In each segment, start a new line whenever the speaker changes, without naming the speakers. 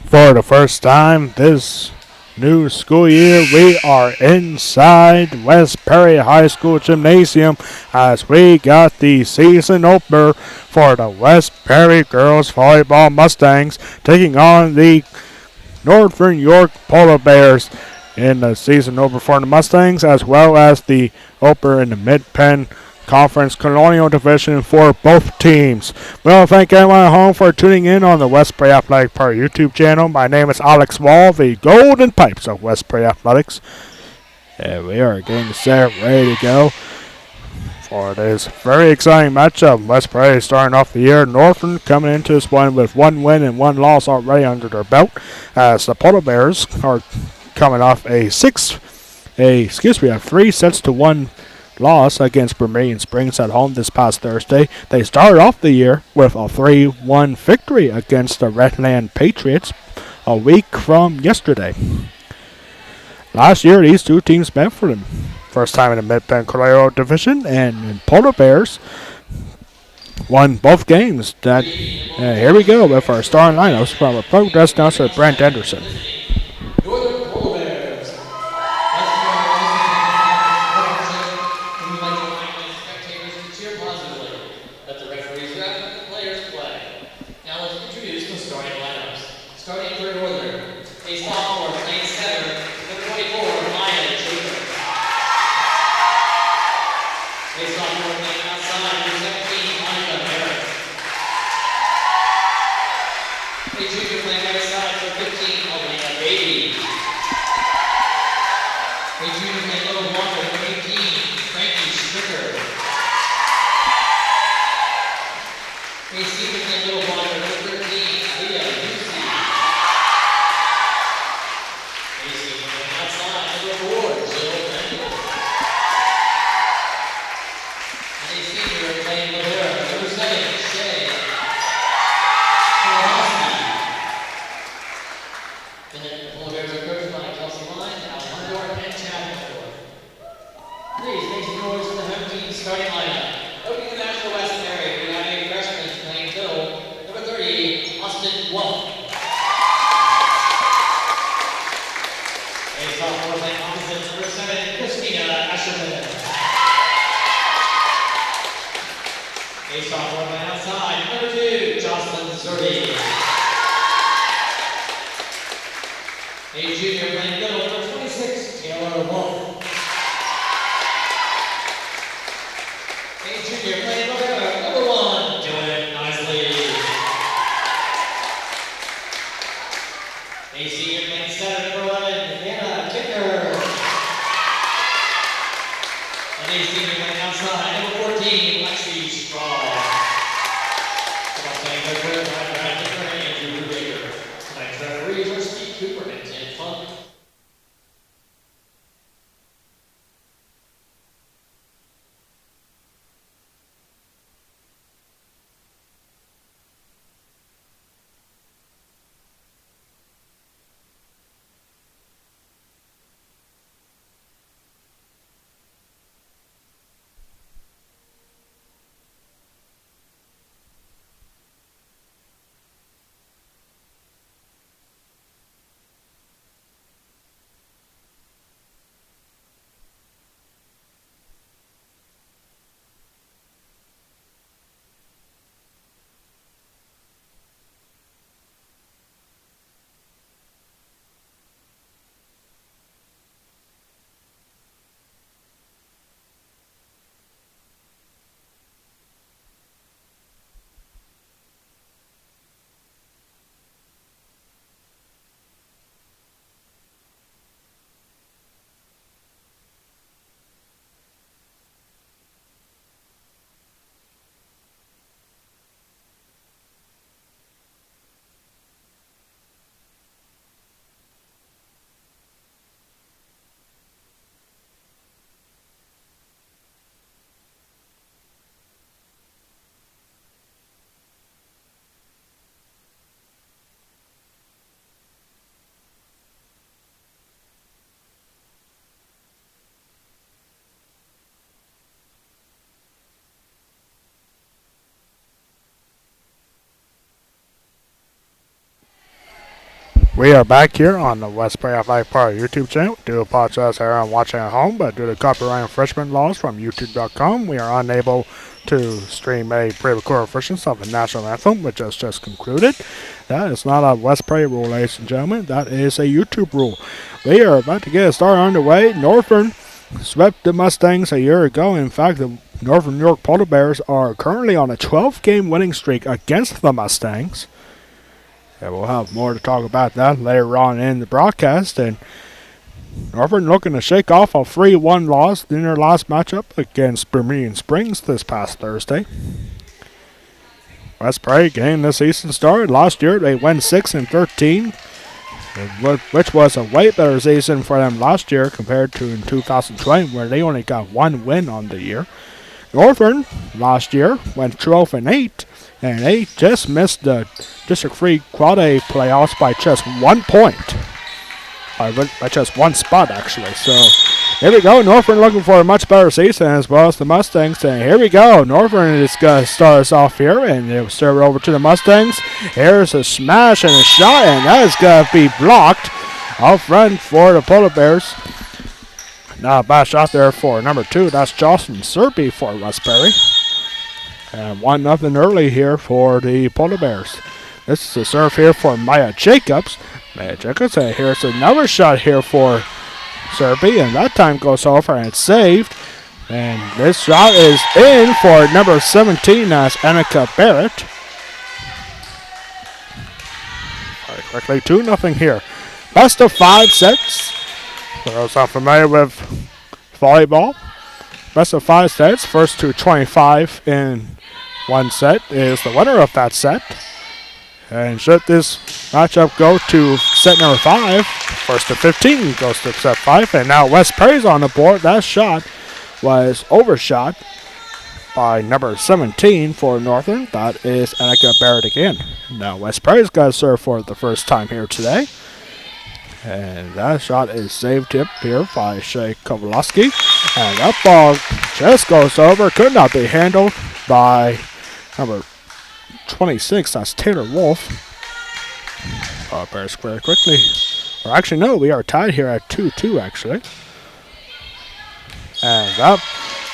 For the first time this new school year, we are inside West Perry High School Gymnasium as we got the season opener for the West Perry Girls Volleyball Mustangs taking on the Northern York Polar Bears in the season opener for the Mustangs, as well as the opener in the Mid-Penn Conference Colonial Division for both teams. Well, thank everyone at home for tuning in on the West Prairie Athletic Park YouTube channel. My name is Alex Wall, the Golden Pipes of West Prairie Athletics. And we are getting set, ready to go for this very exciting matchup. West Prairie starting off the year. Northern coming into this one with one win and one loss already under their belt, as the Polar Bears are coming off a 3-1 loss against Bermudian Springs at home this past Thursday. They started off the year with a 3-1 victory against the Redland Patriots a week from yesterday. Last year, these two teams met for the first time in the Mid-Penn Colonial Division, and Polar Bears won both games. Here we go with our starting lineups from a progress announcer, Brent Anderson. We are back here on the Westbrook Flagpole YouTube channel. We do apologize here on watching at home, but due to copyright infringement laws from YouTube.com, we are unable to stream a pre-recorded version of the national anthem, which has just concluded. That is not a Westbrook rule, ladies and gentlemen. That is a YouTube rule. We are about to get a start underway. Northern swept the Mustangs a year ago. In fact, the Northern New York Polar Bears are currently on a 12-game winning streak against the Mustangs. And we'll have more to talk about that later on in the broadcast. And Northern looking to shake off a 3-1 loss in their last matchup against Bermudian Springs this past Thursday. Westbrook getting the season started. Last year they went 6-13, which was a way better season for them last year compared to in 2020, where they only got 1 win on the year. Northern last year went 12-8. And they just missed the District 3 Quad A playoffs by just 1 point. By just 1 spot, actually. So, here we go. Northern looking for a much better season as well as the Mustangs. And here we go. Northern is going to start us off here. And they'll serve it over to the Mustangs. Here's a smash and a shot. And that is going to be blocked. Out front for the Polar Bears. Now a bad shot there for number 2. That's Jocelyn Serby for Westbury. And 1-0 early here for the Polar Bears. This is a serve here for Maya Jacobs. And here's another shot here for Serby. And that time goes over and it's saved. And this shot is in for number 17. That's Annika Barrett. All right, quickly 2-0 here. Best of 5 sets. For those not familiar with volleyball. Best of 5 sets. First to 25 in 1 set is the winner of that set. And should this matchup go to set number 5, first to 15 goes to set 5. And now West Perry's on the board. That shot was overshot by number 17 for Northern. That is Annika Barrett again. Now West Perry's got to serve for the first time here today. And that shot is saved up here by Shea Kowalski. And that ball just goes over. Could not be handled by number 26. That's Taylor Wolfe. Bears very quickly. Or actually, no, we are tied here at 2-2, actually. And that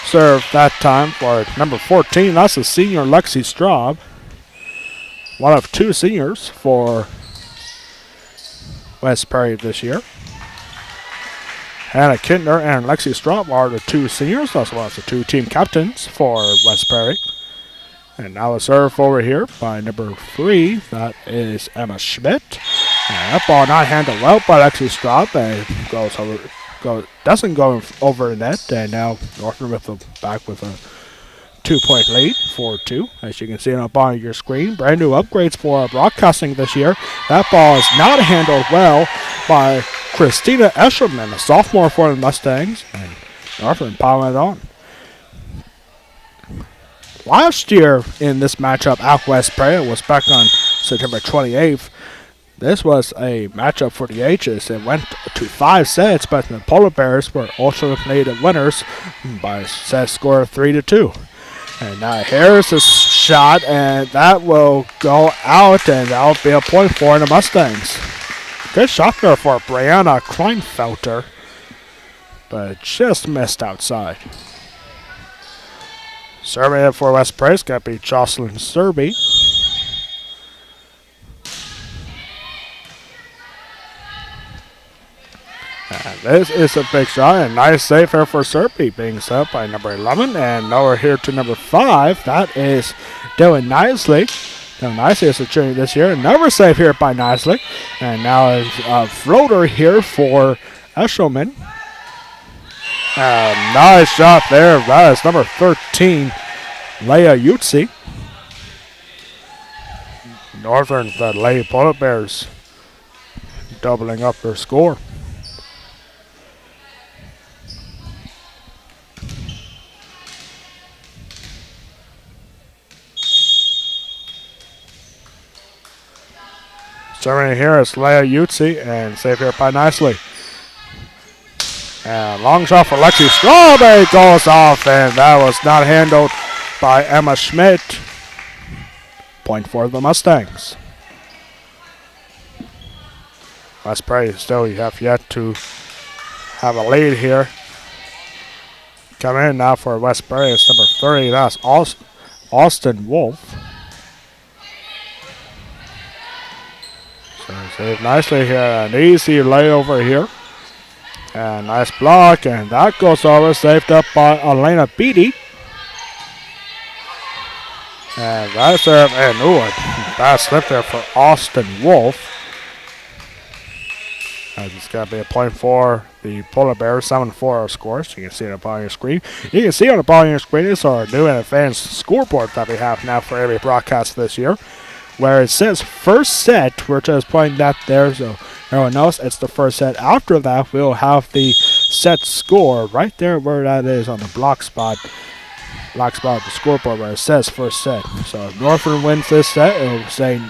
serve that time for number 14. That's the senior Lexi Straub. One of 2 seniors for West Perry this year. Hannah Kintner and Lexi Straub are the 2 seniors, as well as the 2 team captains for West Perry. And now a serve over here by number 3. That is Emma Schmidt. And that ball not handled well by Lexi Straub. And doesn't go over the net. And now Northern back with a 2-point lead, 4-2. As you can see on the bottom of your screen, brand new upgrades for broadcasting this year. That ball is not handled well by Christina Eshelman, a sophomore for the Mustangs, and Northern piling it on. Last year in this matchup at West Perry was back on September 28th. This was a matchup for the ages. It went to 5 sets, but the Polar Bears were ultimately the winners by a set score of 3-2. And now here's a shot, and that will go out, and that'll be a point for the Mustangs. Good shot there for Brianna Kleinfelter, but just missed outside. Serving it for West Perry's got to be Jocelyn Serby. And this is a big shot, and nice save here for Serby, being set up by number 11. And now we're here to number 5. That is Dylan Nisley. Dylan Nisley is a junior this year. Another save here by Nisley. And now a floater here for Eshelman. Nice shot there. That is number 13, Leia Utsi. Northern, the Lady Polar Bears, doubling up their score. Serving here is Leia Utsi, and save here by Nicely. And long shot for Lexi Strawberry goes off, and that was not handled by Emma Schmidt. Point for the Mustangs. West Prairie still have yet to have a lead here. Coming in now for West Prairie is number 30. That's Austin Wolfe. So saved nicely here. An easy layover here. And nice block. And that goes over. Saved up by Elena Beatty. And that serve. And ooh, a bad slip there for Austin Wolfe. It's going to be a point for the Polar Bears. 7-4 scores. You can see it up on your screen. You can see on the bottom of your screen is our new and advanced scoreboard that we have now for every broadcast this year, where it says first set. We're just pointing that there so everyone knows it's the first set. After that, we'll have the set score right there where that is on the block spot of the scoreboard where it says first set. So if Northern wins this set, it'll say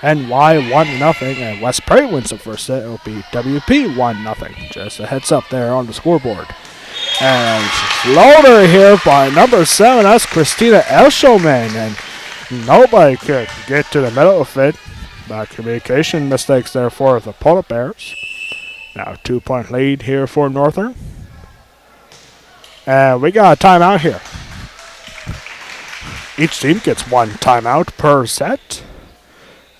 NY 1-0, and West Prairie wins the first set, it'll be WP 1-0. Just a heads up there on the scoreboard. And floater here by number 7, that's Christina Elshoman, and nobody could get to the middle of it. Bad communication mistakes there for the Polar Bears. Now 2-point lead here for Northern. And we got a timeout here. Each team gets one timeout per set.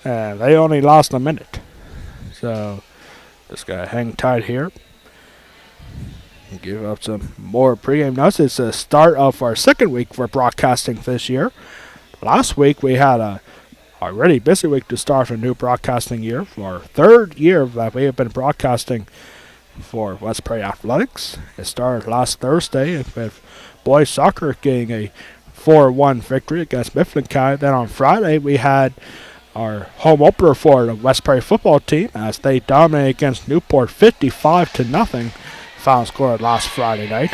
And they only lost a minute. So just got to hang tight here. Give up some more pregame notes. It's the start of our second week for broadcasting this year. Last week we had a already busy week to start a new broadcasting year. For our third year that we have been broadcasting for West Prairie Athletics. It started last Thursday with boys soccer getting a 4-1 victory against Mifflin County. Then on Friday we had our home opener for the West Prairie football team as they dominated against Newport 55-0. Final score last Friday night.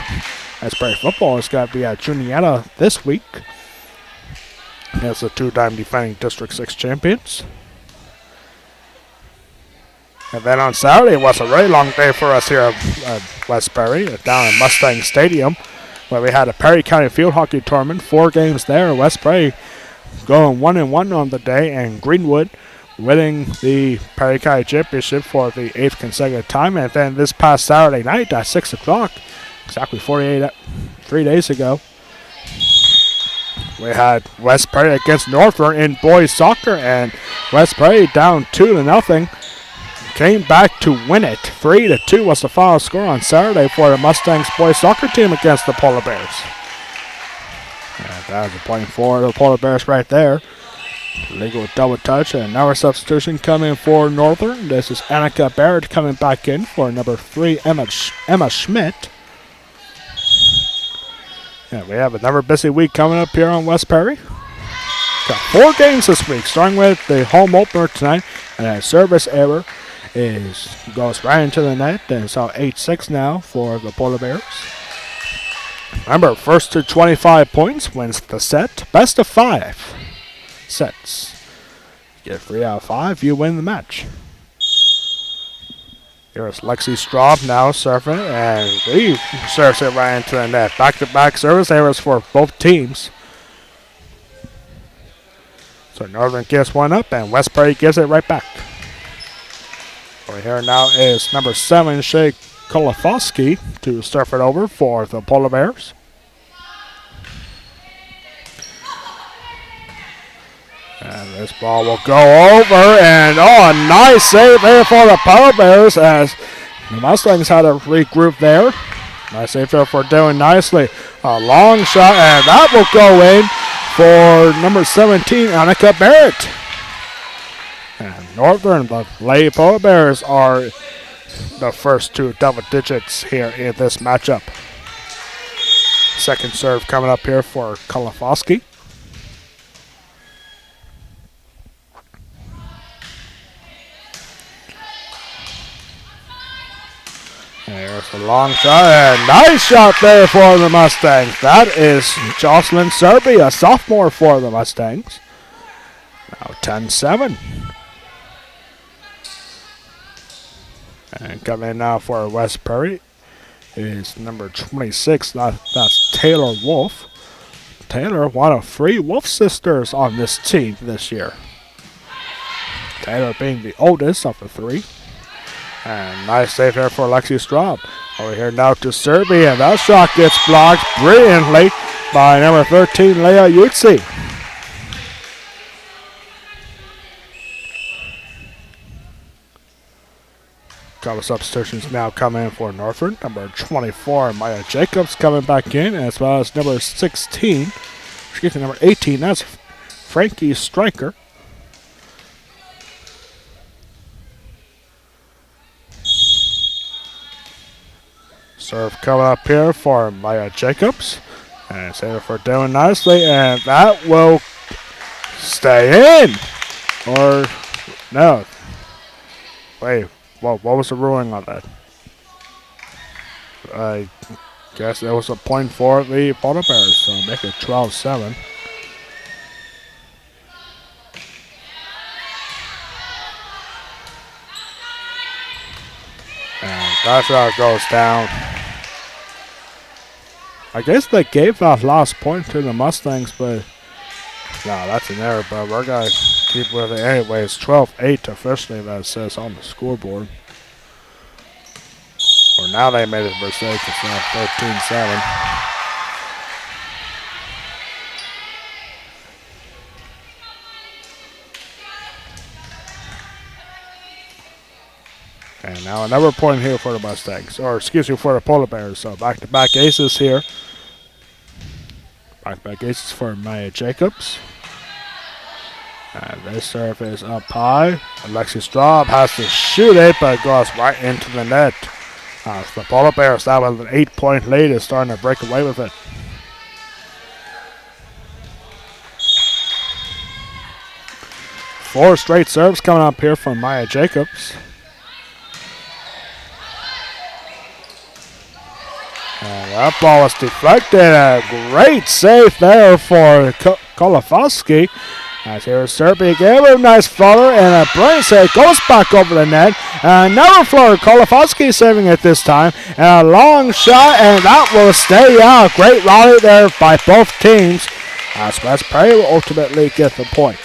West Prairie football is going to be at Juniata this week. As the two-time defending District 6 champions. And then on Saturday was a really long day for us here at West Prairie, down at Mustang Stadium, where we had a Perry County field hockey tournament, 4 games there. West Prairie going 1-1 on the day, and Greenwood winning the Perry County Championship for the 8th consecutive time. And then this past Saturday night at 6 o'clock, exactly 3 days ago, we had West Prairie against Northern in boys soccer, and West Prairie down 2-0. Came back to win it. 3-2 was the final score on Saturday for the Mustangs boys soccer team against the Polar Bears. And that was a point for the Polar Bears right there. Legal double touch, and now a substitution coming for Northern. This is Annika Barrett coming back in for number 3, Emma Schmidt. Yeah, we have another busy week coming up here on West Prairie. Got 4 games this week, starting with the home opener tonight, and a service error goes right into the net, and it's now 8-6 now for the Polar Bears. Remember, first to 25 points wins the set. Best of 5 sets. Get 3 out of 5, you win the match. Here's Lexi Straub now serving, and he serves it right into the net. Back-to-back service errors for both teams. So Northern gives one up, and West Prairie gives it right back. Over here now is number 7, Shay Kolofowski, to serve it over for the Polar Bears. And this ball will go over, and a nice save there for the Polar Bears as the Mustangs had to regroup there. Nice save there for doing nicely. A long shot, and that will go in for number 17, Annika Barrett. And Northern, the Lady Polar Bears, are the first to double digits here in this matchup. Second serve coming up here for Kolofowski. There's a long shot, and nice shot there for the Mustangs. That is Jocelyn Serby, a sophomore for the Mustangs. Now 10-7. And coming in now for West Prairie is number 26. That's Taylor Wolfe. Taylor, one of 3 Wolfe sisters on this team this year. Taylor being the oldest of the 3. And nice save there for Lexi Straub. Over here now to Serbia, and that shot gets blocked brilliantly by number 13, Leah Yutzi. Couple substitutions now coming in for Northern. Number 24, Maya Jacobs coming back in, as well as number 16, excuse me, number 18, that's Frankie Stryker. Serve coming up here for Maya Jacobs. And save it for doing nicely, and that will stay in. Or, no. Wait, what was the ruling on that? I guess it was a point for the Polar Bears, so make it 12-7. And that shot goes down. I guess they gave that last point to the Mustangs, but no, that's an error, but we're going to keep with it anyways. 12-8 officially, that says on the scoreboard. Or now they made a mistake, it's now 13-7. And now another point here for the Mustangs, or excuse me, for the Polar Bears. So back-to-back aces here. Back-to-back aces for Maya Jacobs. And this serve is up high. Alexi Straub has to shoot it, but it goes right into the net. The Polar Bears now with an 8-point lead is starting to break away with it. Four straight serves coming up here from Maya Jacobs. And that ball was deflected. A great save there for Kolofowski. As here's Serbia gave him a nice floater, and a brilliant save goes back over the net. Another floater, Kolofowski saving it this time. And a long shot, and that will stay out. Great rally there by both teams. As West Perry will ultimately get the point.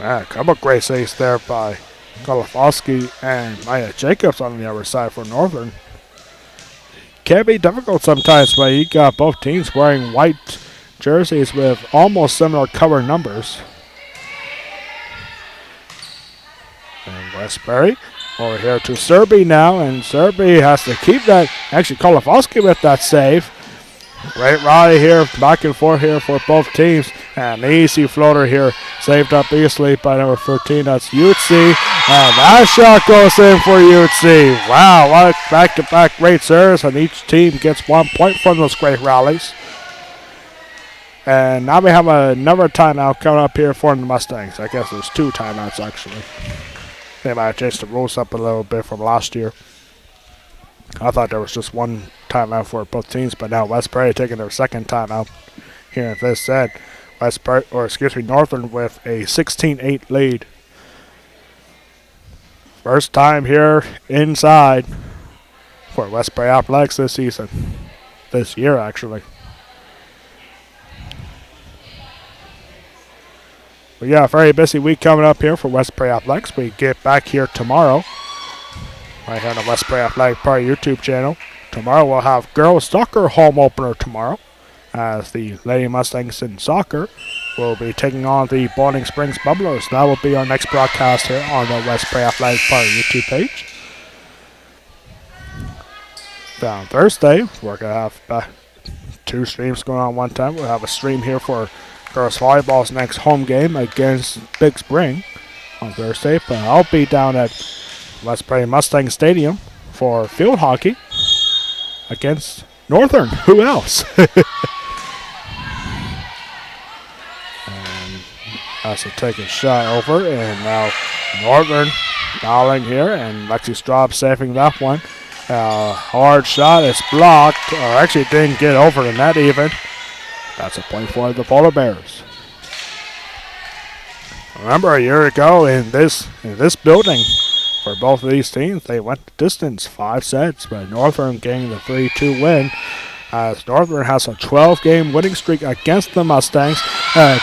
A couple great saves there by Kolofowski and Maya Jacobs on the other side for Northern. Can be difficult sometimes, but you got both teams wearing white jerseys with almost similar color numbers. And Westbury over here to Serbia now, and Serbia has to keep that. Actually, Kolofowski with that save. Great rally here, back and forth here for both teams. And an easy floater here, saved up easily by number 13. That's Yutzi. And that shot goes in for Yutzi. Wow, what a back-to-back great serves, and each team gets 1 point from those great rallies. And now we have another timeout coming up here for the Mustangs. I guess there's two timeouts, actually. They might have changed the rules up a little bit from last year. I thought there was just one timeout for both teams, but now West Prairie taking their second timeout here in this set. Northern with a 16-8 lead. First time here inside for West Prairie Athletics this season. This year, actually. We got a very busy week coming up here for West Prairie Athletics. We get back here tomorrow, right here on the West Prairie Athletic Party YouTube channel. Tomorrow we'll have girls soccer home opener tomorrow, as the Lady Mustangs in soccer will be taking on the Bowling Springs Bubblers. That will be our next broadcast here on the West Prairie Athletic Party YouTube page. Then on Thursday, we're going to have two streams going on one time. We'll have a stream here for girls volleyball's next home game against Big Spring on Thursday, but I'll be down at West Prairie Mustang Stadium for field hockey against Northern. Who else? And has to take a shot over, and now Northern fouling here, and Lexi Straub saving that one. Hard shot is blocked, or actually didn't get over the net even. That's a point for the Polar Bears. Remember a year ago in this building, for both of these teams, they went the distance, 5 sets, but Northern getting the 3-2 win, as Northern has a 12-game winning streak against the Mustangs,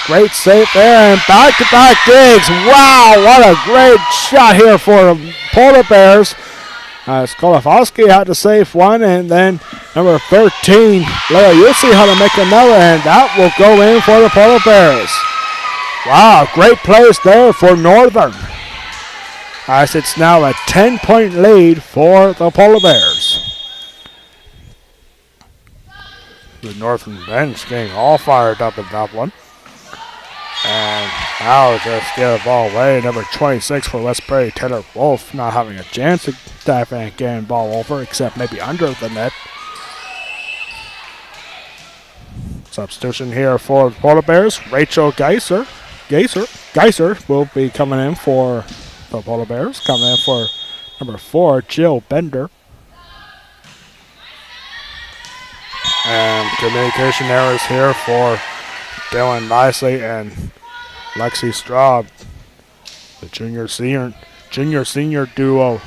Great save there and back-to-back digs. Wow, what a great shot here for the Polar Bears. Skolafowski had to save one, and then number 13, Leo Yussi had to make another, and that will go in for the Polar Bears. Wow, great plays there for Northern. As it's now a 10-point lead for the Polar Bears. The Northern bench getting all fired up in that one. And now just get the ball away. Number 26 for West Prairie, Taylor Wolfe, not having a chance to dive in and get the ball over, except maybe under the net. Substitution here for the Polar Bears. Rachel Geiser will be coming in for the Polar Bears. Coming in for number 4, Jill Bender. And communication errors here for Dylan Nicely and Lexi Straub, the junior-senior duo.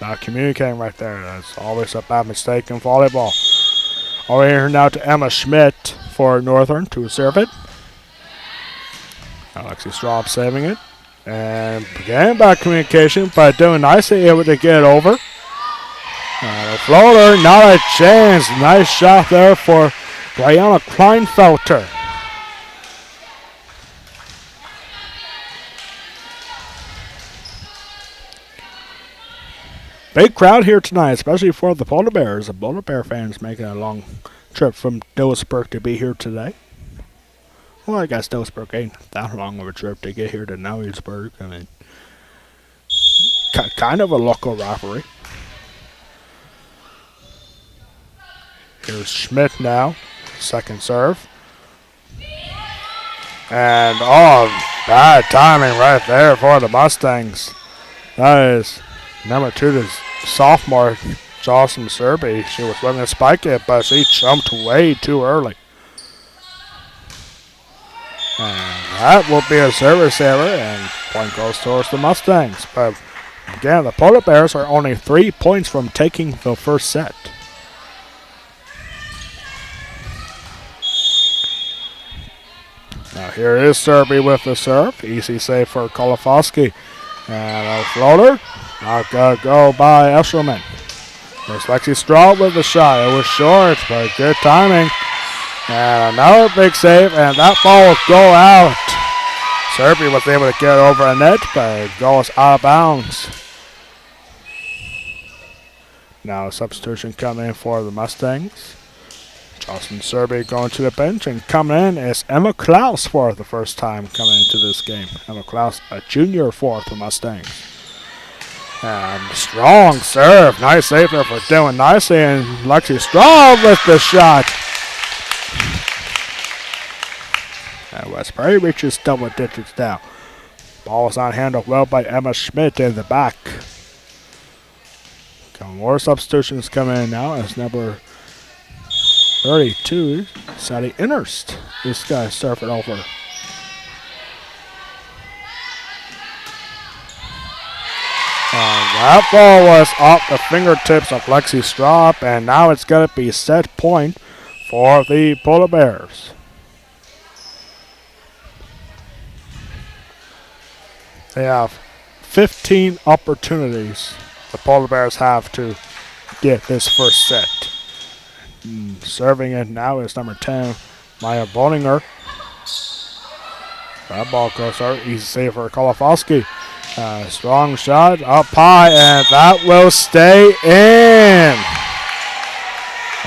Not communicating right there. That's always a bad mistake in volleyball. Over here now to Emma Schmidt for Northern to serve it. Lexi Straub saving it. And again, bad communication, but Dylan Nicely able to get it over. The floater, not a chance. Nice shot there for Brianna Kleinfelter. Big crowd here tonight, especially for the Polar Bears. The Polar Bear fans making a long trip from Dillsburg to be here today. Well, I guess Dillsburg ain't that long of a trip to get here to Nowelsburg. I mean, kind of a local rivalry. Here's Schmidt now, second serve. And, bad timing right there for the Mustangs. That is number 2, the sophomore, Jocelyn Serby. She was looking to spike it, but she jumped way too early. And that will be a service error, and point goes towards the Mustangs. But again, the Polar Bears are only 3 points from taking the first set. Now here is Serby with the serve. Easy save for Kolofowski. And a floater. Not going to go by Eshelman. There's Lexi Straub with the shot. It was short, but good timing. And another big save, and that ball will go out. Serby was able to get over a net, but it goes out of bounds. Now substitution coming in for the Mustangs. Jocelyn Serby going to the bench, and coming in is Emma Klaus for the first time coming into this game. Emma Klaus, a junior for the Mustangs. And strong serve. Nice save there for Dylan Nicely, and Lexi Straub with the shot. And West Prairie reaches double digits now. Ball is not handled well by Emma Schmidt in the back. More substitutions coming in now as number 32, Sadie Innerst. This guy served it over. And that ball was off the fingertips of Lexi Straub, and now it's going to be set point for the Polar Bears. They have 15 opportunities the Polar Bears have to get this first set. Serving it now is number 10, Maya Bollinger. That ball goes out. Easy save for Kolofowski. Strong shot up high, and that will stay in.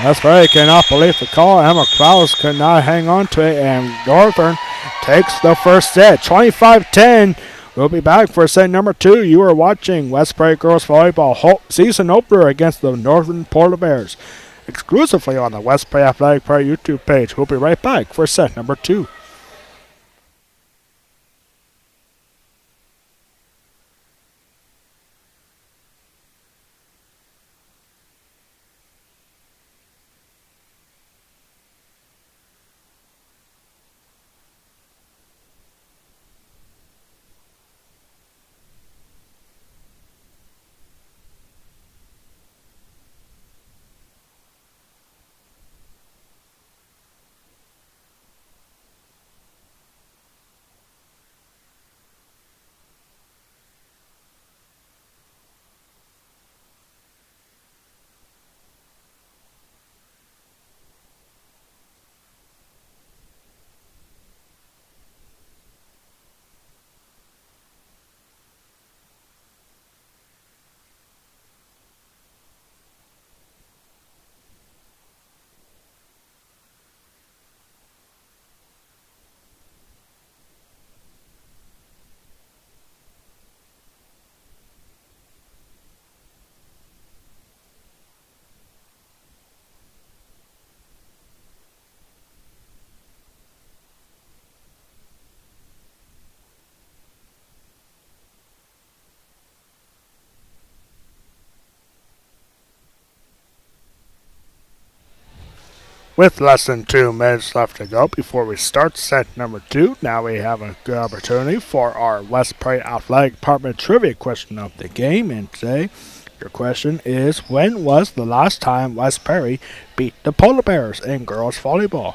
That's right. Cannot believe the call. Emma Klaus could not hang on to it, and Northern takes the first set. 25-10. We'll be back for set number 2. You are watching West Prairie Girls Volleyball season opener against the Northern Polar Bears, exclusively on the West Prairie Athletic Prairie YouTube page. We'll be right back for set number 2. With less than 2 minutes left to go before we start set number 2, now we have a good opportunity for our West Prairie Athletic Department trivia question of the game. And today, your question is, when was the last time West Prairie beat the Polar Bears in girls volleyball?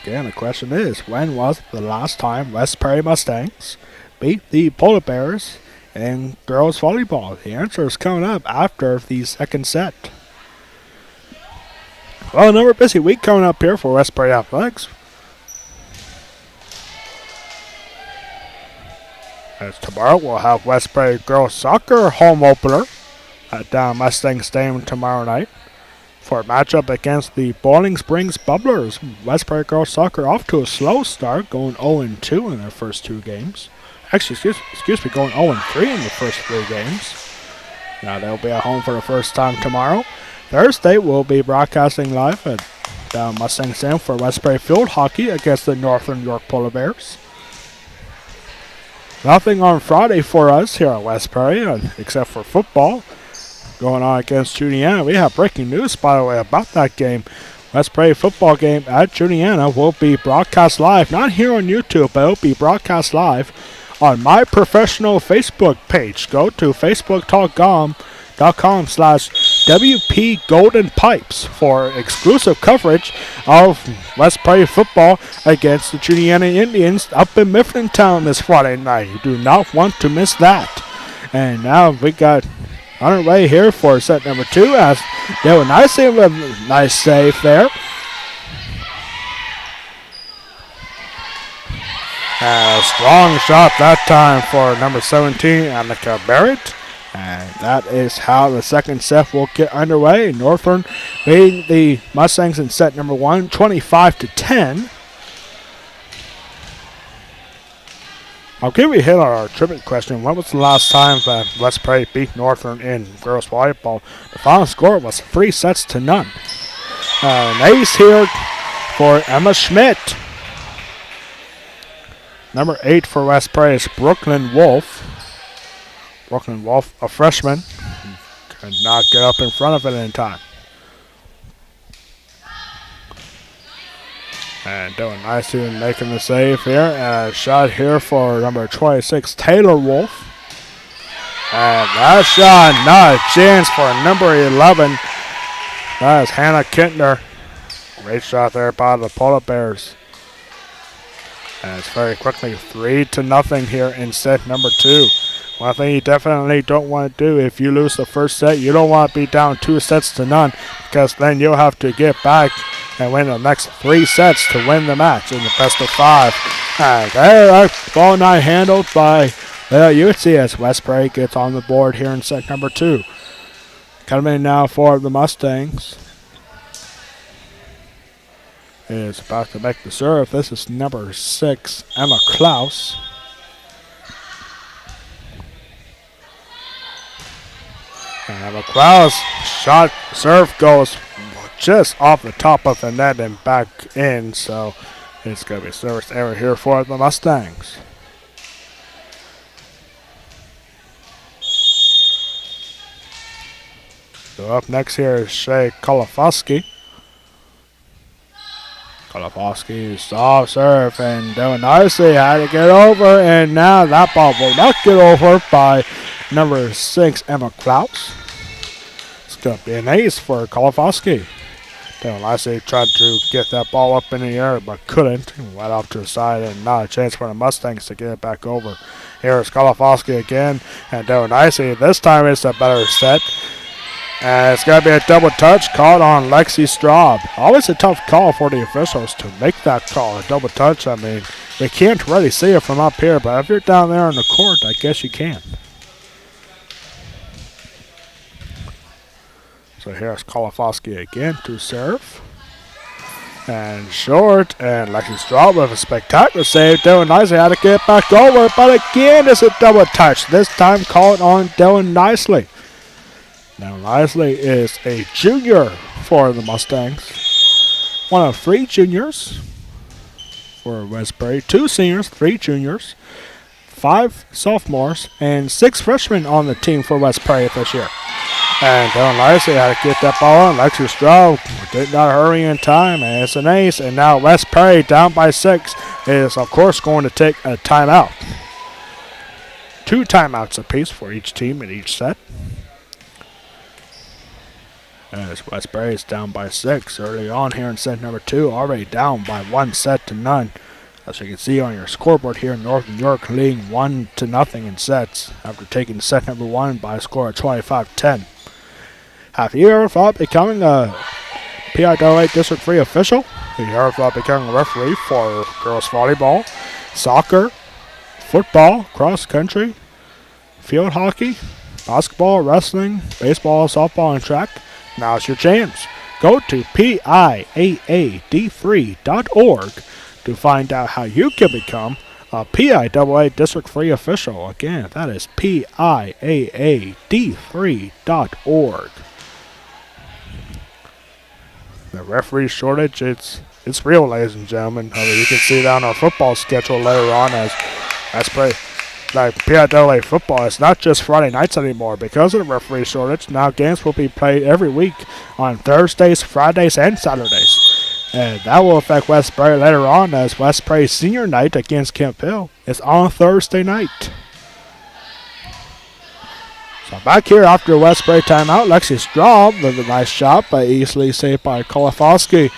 Again, the question is, when was the last time West Prairie Mustangs beat the Polar Bears in girls volleyball? The answer is coming up after the second set. Well, another busy week coming up here for West Prairie Athletics. As tomorrow we'll have West Prairie Girls Soccer home opener at Mustang Stadium tomorrow night for a matchup against the Boiling Springs Bubblers. West Prairie Girls Soccer off to a slow start, going 0-2 in their first 2 games. Actually, excuse me, going 0-3 in the first 3 games. Now they'll be at home for the first time tomorrow. Thursday, we'll be broadcasting live at Mustang Stadium for West Prairie Field Hockey against the Northern York Polar Bears. Nothing on Friday for us here at West Prairie, except for football going on against Juniana. We have breaking news, by the way, about that game. West Prairie football game at Juniana will be broadcast live, not here on YouTube, but it will be broadcast live on my professional Facebook page. Go to facebook.com/WP Golden Pipes for exclusive coverage of West Prairie football against the Juniana Indians up in Mifflintown this Friday night. You do not want to miss that. And now we got on our way here for set number 2 as they were nicely with a nice save there. A strong shot that time for number 17, Annika Barrett. And that is how the second set will get underway. Northern beating the Mustangs in set number 1, 25-10. I'll give you a hit on our trivia question. When was the last time that West Prairie beat Northern in girls volleyball? The final score was 3-0. An ace here for Emma Schmidt. Number 8 for West Prairie is Brooklyn Wolfe. Brooklyn Wolfe, a freshman, could not get up in front of it in time. And doing nicely in making the save here. And a shot here for number 26, Taylor Wolfe. And that shot, not a chance for number 11. That is Hannah Kintner. Great shot there by the Polar Bears. And it's very quickly 3-0 here in set number 2. One thing you definitely don't want to do if you lose the first set, you don't want to be down 2-0, because then you'll have to get back and win the next 3 sets to win the match in the best of 5. And there, ball not handled by UNC as West Prairie gets on the board here in set number 2. Coming in now for the Mustangs is about to make the serve. This is number 6, Emma Klaus. And Emma Klaus' shot serve goes just off the top of the net and back in, so it's going to be a service error here for the Mustangs. So up next here is Shay Kolofowski. Kolofowski soft serve and doing nicely, had to get over, and now that ball will not get over by number 6, Emma Klaus. It's going to be an ace for Kolofowski. Doing nicely, tried to get that ball up in the air, but couldn't. Went off to the side, and not a chance for the Mustangs to get it back over. Here's Kolofowski again, and doing nicely. This time it's a better set. And it's going to be a double touch called on Lexi Straub. Always a tough call for the officials to make that call, a double touch. I mean, we can't really see it from up here, but if you're down there on the court, I guess you can. So here's Kolofowski again to serve. And short, and Lexi Straub with a spectacular save. Doing nicely, had to get back over, but again it's a double touch. This time called on Dylan Nicely. Now Nicely is a junior for the Mustangs. One of 3 juniors for West Prairie. 2 seniors, 3 juniors, 5 sophomores, and 6 freshmen on the team for West Prairie this year. And Dylan Lacey had to get that ball in. Lexi Stroh did not hurry in time, and it's an ace. And now West Perry, down by 6, is, of course, going to take a timeout. 2 timeouts apiece for each team in each set. As West Perry is down by 6 early on here in set number 2, already down by 1 set to none. As you can see on your scoreboard here, Northern York leading 1-0 in sets after taking set number 1 by a score of 25-10. Have you ever thought becoming a PIAA District 3 official? Have you ever thought becoming a referee for girls volleyball, soccer, football, cross country, field hockey, basketball, wrestling, baseball, softball, and track? Now's your chance. Go to PIAAD3.org to find out how you can become a PIAA District 3 official. Again, that is PIAAD3.org. The referee shortage, it's real, ladies and gentlemen. You can see that on our football schedule later on, as that's pretty. Like PIAA football, it's not just Friday nights anymore. Because of the referee shortage, now games will be played every week on Thursdays, Fridays, and Saturdays. And that will affect West Perry later on, as West Perry's senior night against Kemp Hill is on Thursday night. So back here after West Perry timeout, Lexi Straub with a nice shot, but easily saved by Kolofowski.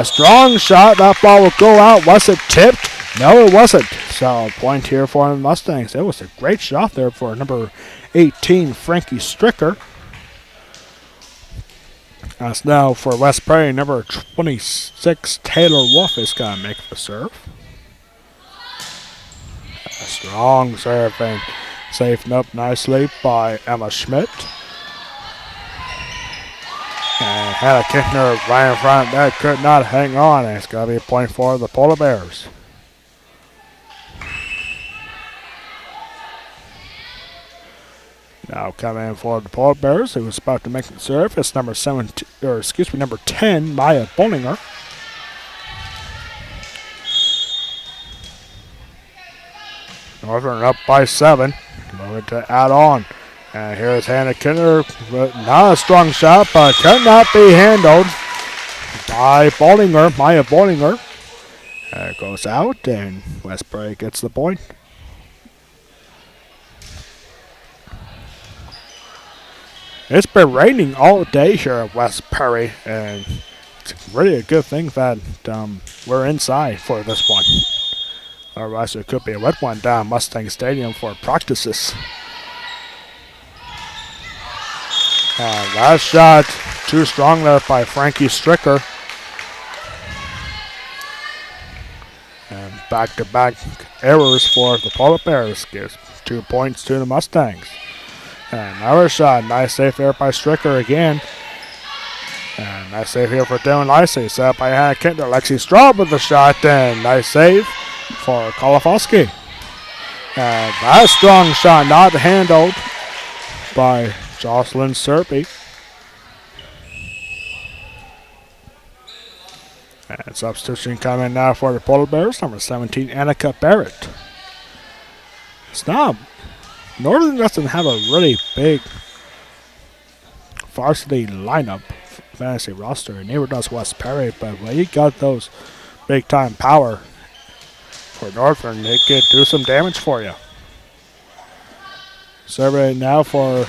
Strong shot, that ball will go out. Was it tipped? No, it wasn't. So point here for the Mustangs. It was a great shot there for number 18, Frankie Stricker. As now for West Perry, number 26, Taylor Wolfe is going to make the serve. A strong serve and saved up nicely by Emma Schmidt. And Hannah Kintner right in front. That could not hang on. And it's going to be a point for the Polar Bears. Now coming in for the Polar Bears, who was about to make the serve. It's number 10, Maya Bollinger. Northern up by 7. Moving to add on. And here's Hannah Kintner. Not a strong shot, but cannot be handled by Bollinger, Maya Bollinger. It goes out, and West Perry gets the point. It's been raining all day here at West Perry, and it's really a good thing that we're inside for this one. Otherwise, it could be a wet one down Mustang Stadium for practices. And that shot too strong there by Frankie Stricker. And back-to-back errors for the Polar Bears gives 2 points to the Mustangs. And another shot. Nice save here by Stricker again. And nice save here for Dylan Lacey. Set up by Hannah Kintner. Lexi Straub with the shot. And nice save for Kolofowski. And that strong shot not handled by Jocelyn Serpy. And substitution coming now for the Polar Bears. Number 17, Annika Barrett. Snob. Northern doesn't have a really big varsity lineup fantasy roster, and neither does West Perry, but when you got those big time power for Northern, they could do some damage for you. Serving now for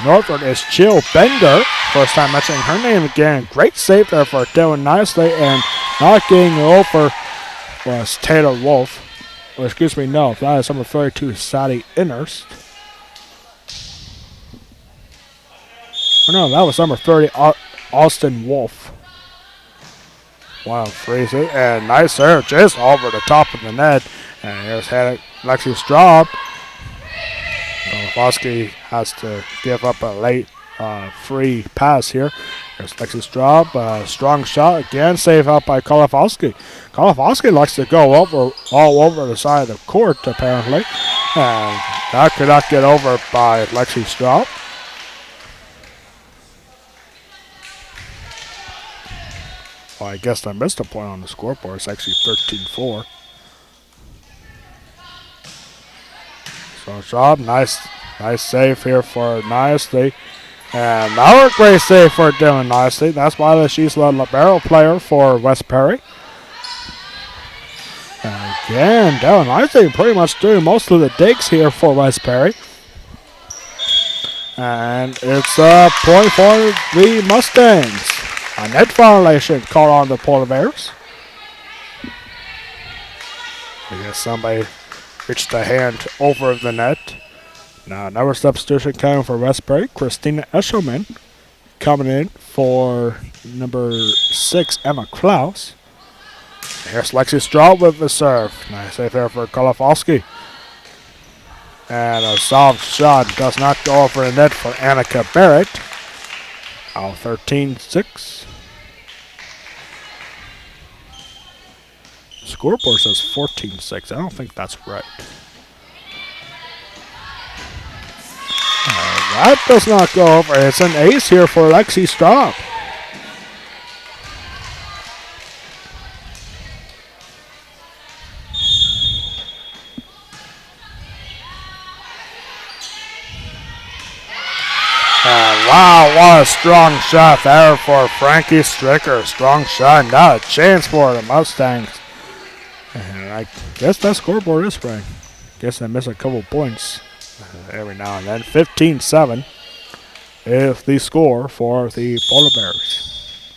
Northern is Jill Bender. First time mentioning her name again. Great save there for Dylan Nicely, and not getting over was Taylor Wolfe. Well, excuse me, no, that is number 32, Sadie Innerst. Oh, no, that was number 30, Austin Wolfe. Wow, freeze it, and nice serve just over the top of the net. And here's Lexi Straub. Kolofowski has to give up a late free pass here. There's Lexi Straub, strong shot again, save out by Kolofowski. Kolofowski likes to go all over the side of the court, apparently. And that could not get over by Lexi Straub. Well, I guess I missed a point on the scoreboard. It's actually 13-4. So Straub, nice save here for Nicely. And another great save for doing nicely. That's why she's the libero player for West Perry. And again, down nicely, pretty much doing most of the digs here for West Perry. And it's a point for the Mustangs. A net violation called on the Polar Bears. I guess somebody reached a hand over the net. Now another substitution coming for West Perry. Christina Eshelman coming in for number 6, Emma Klaus. Here's Lexi Straw with the serve. Nice save there for Kolofowski. And a soft shot does not go over the net for Annika Barrett. Now 13-6. Scoreboard says 14-6. I don't think that's right. That does not go over. It's an ace here for Lexi Straub. Wow, what a strong shot there for Frankie Stricker. Strong shot, not a chance for the Mustangs. And I guess that scoreboard is right. Guess I missed a couple points every now and then. 15-7 is the score for the Polar Bears.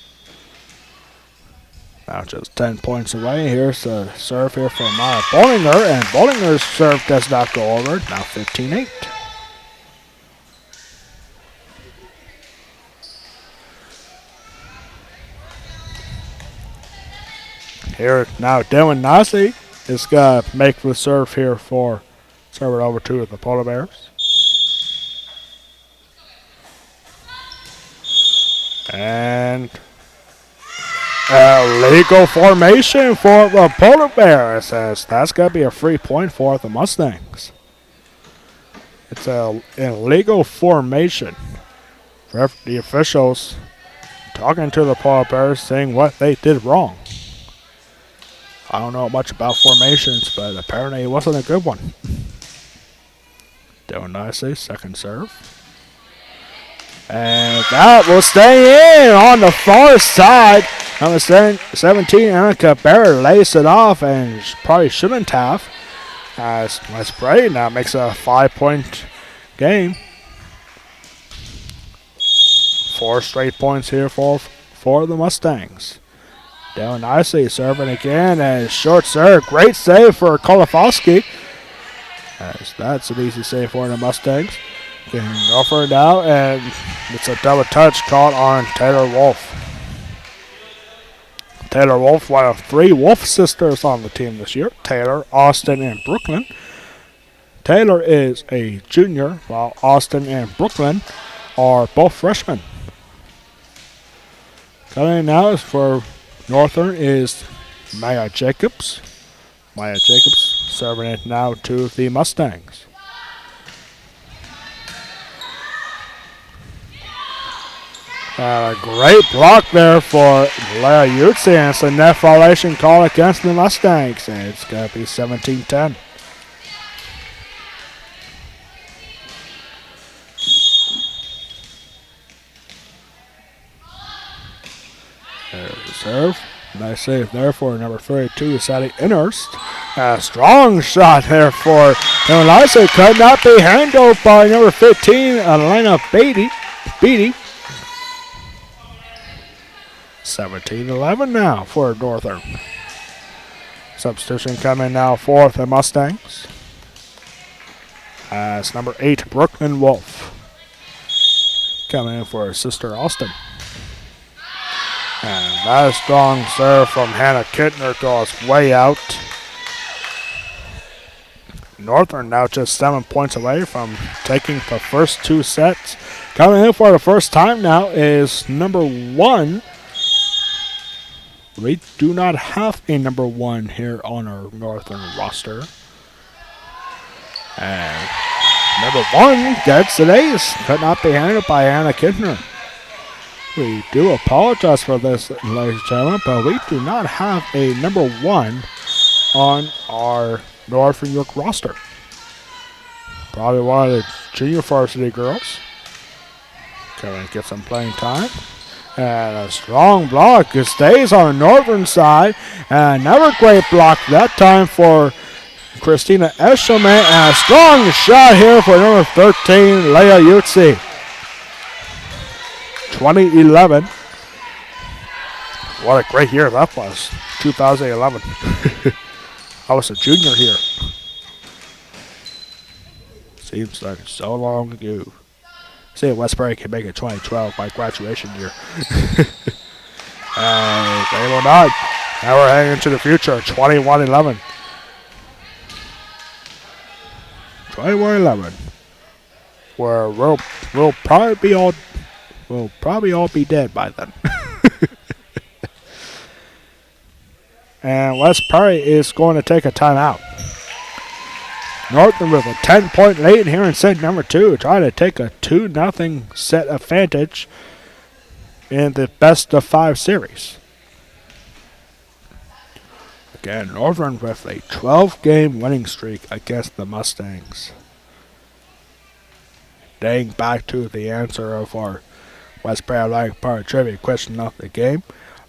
Now just 10 points away. Here's a serve here from Maya Bollinger, and Bollinger's serve does not go over. Now 15-8. Here now Dylan Nasi is going to make the serve here for serve it over to the Polar Bears. And a legal formation for the Polar Bears, as that's going to be a free point for the Mustangs. It's a illegal formation. The officials talking to the Polar Bears saying what they did wrong. I don't know much about formations, but apparently it wasn't a good one. Doing nicely, second serve. And that will stay in on the far side. Number 17, Annika Barrett lays it off, and probably shouldn't have. As West Perry now makes a 5-point game. 4 straight points here for the Mustangs. Down nicely, serving again, and short serve. Great save for Kolofowski. As that's an easy save for the Mustangs. Can go for it now, and it's a double touch caught on Taylor Wolfe. Taylor Wolfe, one of 3 Wolfe sisters on the team this year. Taylor, Austin, and Brooklyn. Taylor is a junior, while Austin and Brooklyn are both freshmen. Coming in now is for Northern is Maya Jacobs. Maya Jacobs serving it now to the Mustangs. A great block there for Leah Yutzi, and it's a net violation call against the Mustangs, and it's going to be 17-10. There's the serve. Nice save there for number 32, Sally Inhurst. A strong shot there for Eliza. Could not be handled by number 15, Elena Beatty. 17-11 now for Northern. Substitution coming now for the Mustangs. As number 8, Brooklyn Wolfe. Coming in for Sister Austin. And that strong serve from Hannah Kintner goes way out. Northern now just 7 points away from taking the first 2 sets. Coming in for the first time now is number 1. We do not have a number 1 here on our Northern roster. And number 1 gets an ace. Could not be handled by Hannah Kintner. We do apologize for this, ladies and gentlemen, but we do not have a number 1 on our Northern York roster. Probably one of the junior varsity girls. Can we get some playing time? And a strong block. It stays on the northern side. And another great block that time for Christina Eshelman. And a strong shot here for number 13, Leah Utsi. 2011. What a great year that was. 2011. I was a junior here. Seems like so long ago. See if Westbury can make it 2012, my graduation year. And they will not. Now we're heading into the future. 21-11. 21-11. Where we'll probably all be dead by then. And West Prairie is going to take a timeout. Northern with a 10-point lead here in set number 2, trying to take a 2-0 set advantage in the best of 5 series. Again, Northern with a 12-game winning streak against the Mustangs. Dating back to the answer of our West Prairie Live Power Trivia question of the game.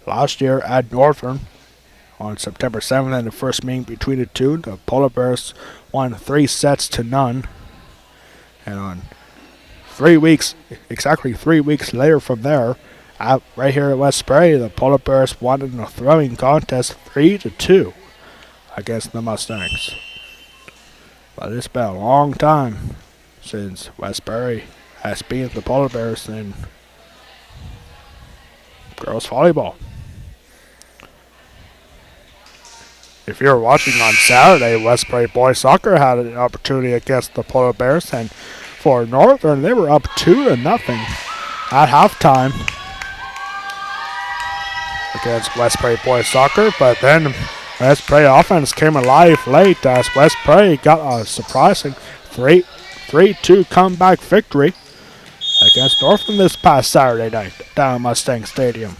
Last year at Northern, on September 7th, in the first meeting between the two, the Polar Bears won 3-0. And on exactly 3 weeks later from there, right here at West Prairie, the Polar Bears won in a throwing contest 3-2 against the Mustangs. But it's been a long time since West Prairie has beaten the Polar Bears in girls volleyball. If you were watching on Saturday, West Prairie boys soccer had an opportunity against the Polar Bears, and for Northern, they were up 2-0 at halftime against West Prairie boys soccer. But then West Prairie offense came alive late as West Prairie got a surprising 3-2 comeback victory against Northern this past Saturday night down at Mustang Stadium.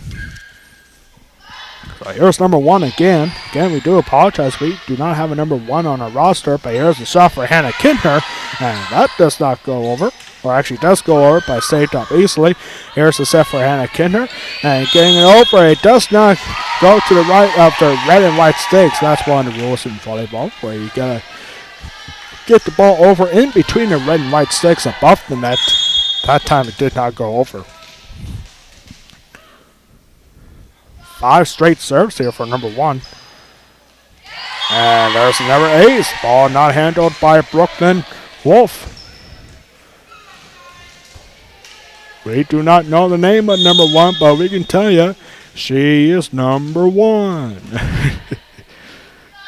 So here's number 1 again. Again, we do apologize. We do not have a number 1 on our roster, but here's the shot for Hannah Kintner, and that does not go over. Or actually does go over, but saved up easily. Here's the set for Hannah Kintner, and getting it over. It does not go to the right of the red and white sticks. That's one of the rules in volleyball, where you gotta get the ball over in between the red and white sticks above the net. That time it did not go over. 5 straight serves here for number 1. And there's the number ace. Ball not handled by Brooklyn Wolfe. We do not know the name of number 1, but we can tell you she is number 1.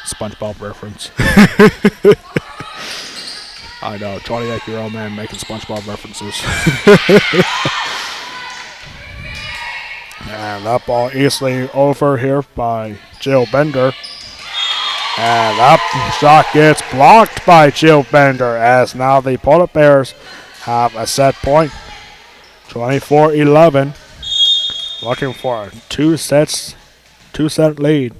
SpongeBob reference. I know, 28-year-old man making SpongeBob references. And that ball easily over here by Jill Bender. And that shot gets blocked by Jill Bender as now the Polar Bears have a set point. 24-11. Looking for a two-set lead.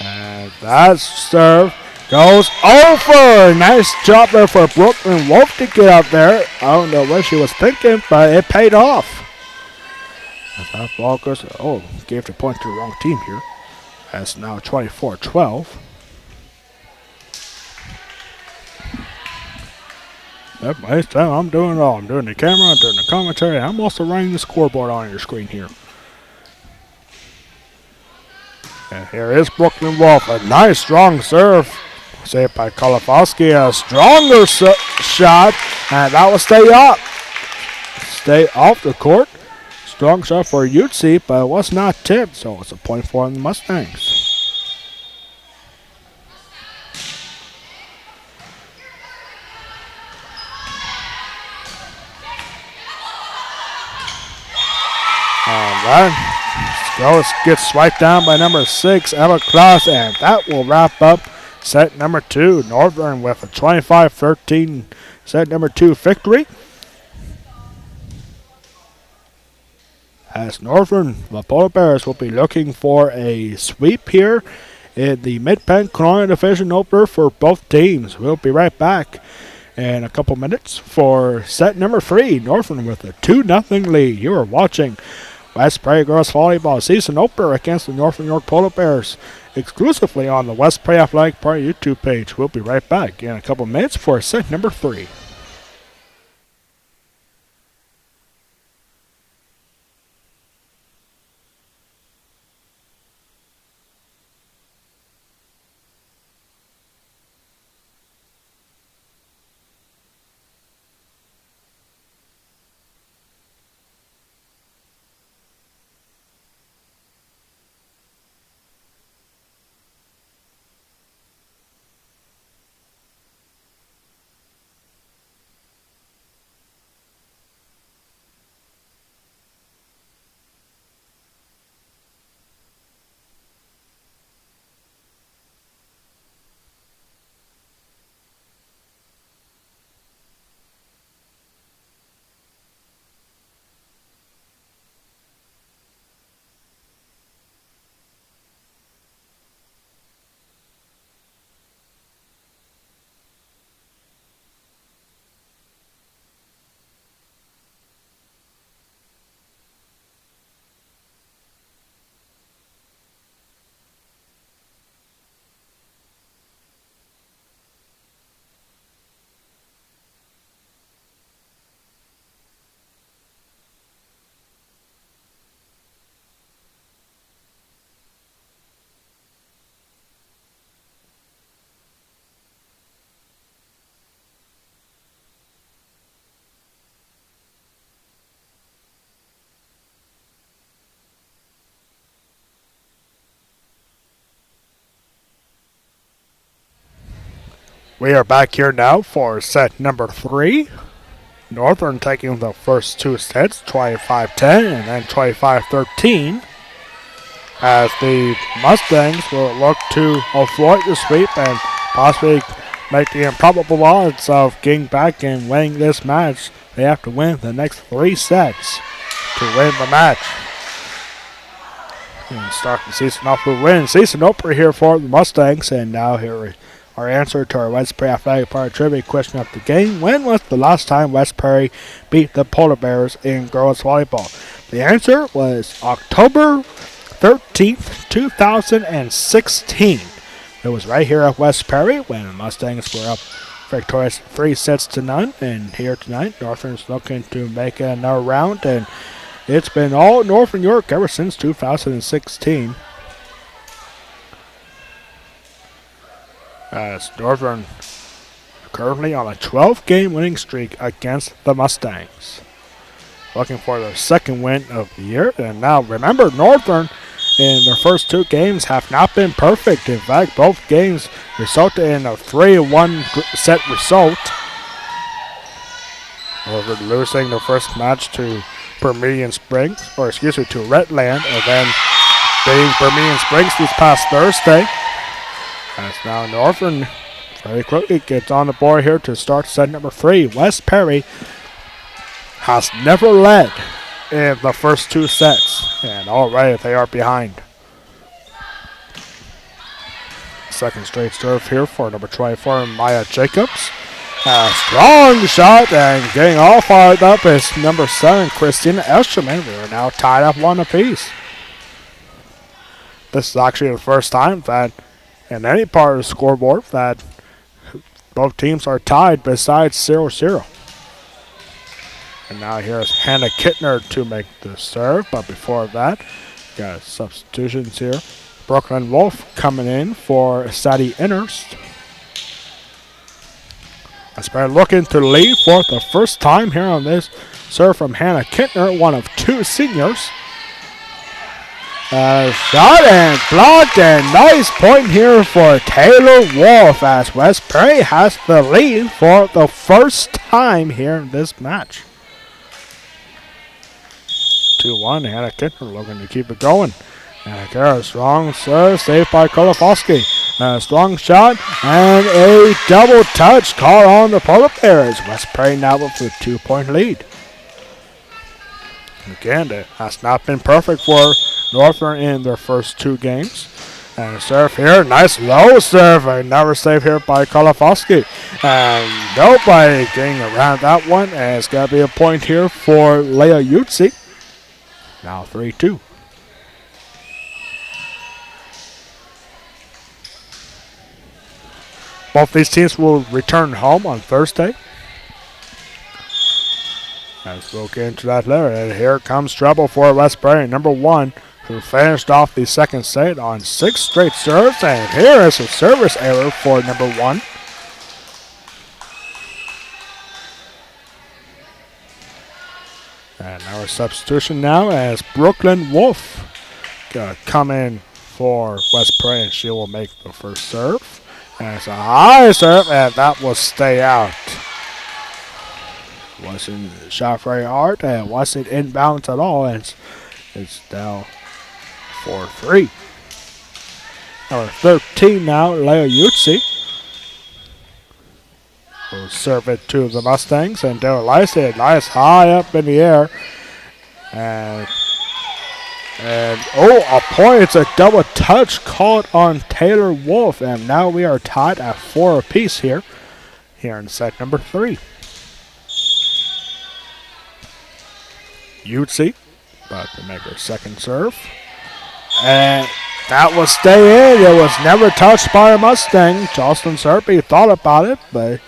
And that serve goes over. Nice job there for Brooklyn Wolfe to get up there. I don't know what she was thinking, but it paid off. As that ball goes, gave the point to the wrong team here. That's now 24-12. Yep, I'm doing it all. I'm doing the camera, I'm doing the commentary, I'm also running the scoreboard on your screen here. And here is Brooklyn Wolfe. A nice strong serve. Saved by Kolofowski. A stronger shot. And that will stay up. Stay off the court. Strong shot for Utsi, but it was not tipped, so it's a point for the Mustangs. And that gets swiped down by number 6, Emma Klaus, and that will wrap up set number 2. Northern with a 25-13 set number 2 victory. As Northern, the Polar Bears will be looking for a sweep here in the Mid-Penn Colonial Division opener for both teams. We'll be right back in a couple minutes for set number 3. Northern with a 2-0 lead. You are watching West Prairie Girls Volleyball season opener against the Northern York Polar Bears exclusively on the West Prairie Athletic Park YouTube page. We'll be right back in a couple minutes for set number 3. We are back here now for set number 3. Northern taking the first 2 sets, 25-10 and then 25-13. As the Mustangs will look to avoid the sweep and possibly make the improbable odds of getting back and winning this match. They have to win the next 3 sets to win the match. And start the season off with a win. Season opener here for the Mustangs, and now here our answer to our West Prairie Athletic Park trivia question of the game. When was the last time West Prairie beat the Polar Bears in girls volleyball? The answer was October 13th, 2016. It was right here at West Prairie when the Mustangs were up victorious 3-0. And here tonight, Northern's looking to make another round, and it's been all Northern York ever since 2016. As Northern currently on a 12-game winning streak against the Mustangs. Looking for their second win of the year. And now remember, Northern in their first 2 games have not been perfect. In fact, both games resulted in a 3-1 set result. Northern losing their first match to Bermudian Springs, to Redland, and then beating Bermudian Springs this past Thursday. As now Northern very quickly gets on the board here to start set number 3. West Prairie has never led in the first 2 sets, and already they are behind. Second straight serve here for number 24, Maya Jacobs. A strong shot, and getting all fired up is number 7, Christina Escherman. We are now tied up 1 apiece. This is actually the first time that in any part of the scoreboard that both teams are tied besides 0-0. And now here's Hannah Kintner to make the serve, but before that, got substitutions here. Brooklyn Wolfe coming in for Sadie Innerst. Aspire looking to lead for the first time here on this serve from Hannah Kintner, one of 2 seniors. Shot and blocked, and nice point here for Taylor Wolfe as West Prairie has the lead for the first time here in this match. 2-1, Hannah Kintner looking to keep it going. And a strong serve, saved by Kolofowski. A strong shot, and a double touch caught on the Polar Bears. West Prairie now with a 2-point lead. Again, it has not been perfect for Northern in their first 2 games. And a serve here. Nice low serve. Another save here by Kolofowski. And nobody getting around that one. And it's going to be a point here for Leah Utsi. Now 3-2. Both these teams will return home on Thursday. As we'll get into that later. And here comes trouble for Westbury, number 1, who finished off the second set on 6 straight serves. And here is a service error for number 1. And our substitution now as Brooklyn Wolfe gonna come in for Westbury, and she will make the first serve. And it's a high serve, and that will stay out. Wasn't shot very hard, and wasn't inbounds at all. And it's now 4-3. Number 13 now, Leo Utsi. Will serve it to the Mustangs, and Daryl Lysay, nice high up in the air. And a point. It's a double touch called on Taylor Wolfe. And now we are tied at 4 apiece here in set number 3. Utsi about to make her second serve. And that will stay in. It was never touched by a Mustang. Jocelyn Serpy thought about it, but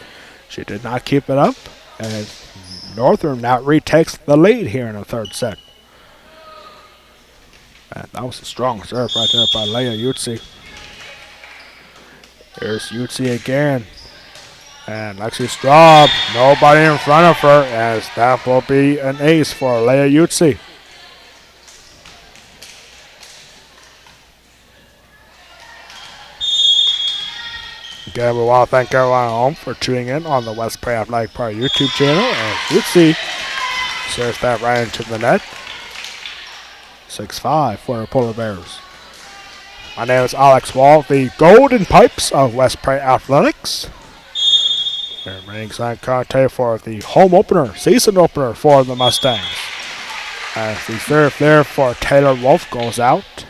she did not keep it up. And Northern now retakes the lead here in the third set. And that was a strong serve right there by Leah Utsi. Here's Utsi again. And Lexi Straub, nobody in front of her, as that will be an ace for Leah Utsi. Again, we want to thank everyone at home for tuning in on the Westbury Athletic Park YouTube channel. And Utsi serves that right into the net. 6-5 for the Polar Bears. My name is Alex Wall, the Golden Pipes of Westbury Athletics. We're remaining signed contact for the home opener, season opener for the Mustangs. As the serve there for Taylor Wolfe goes out.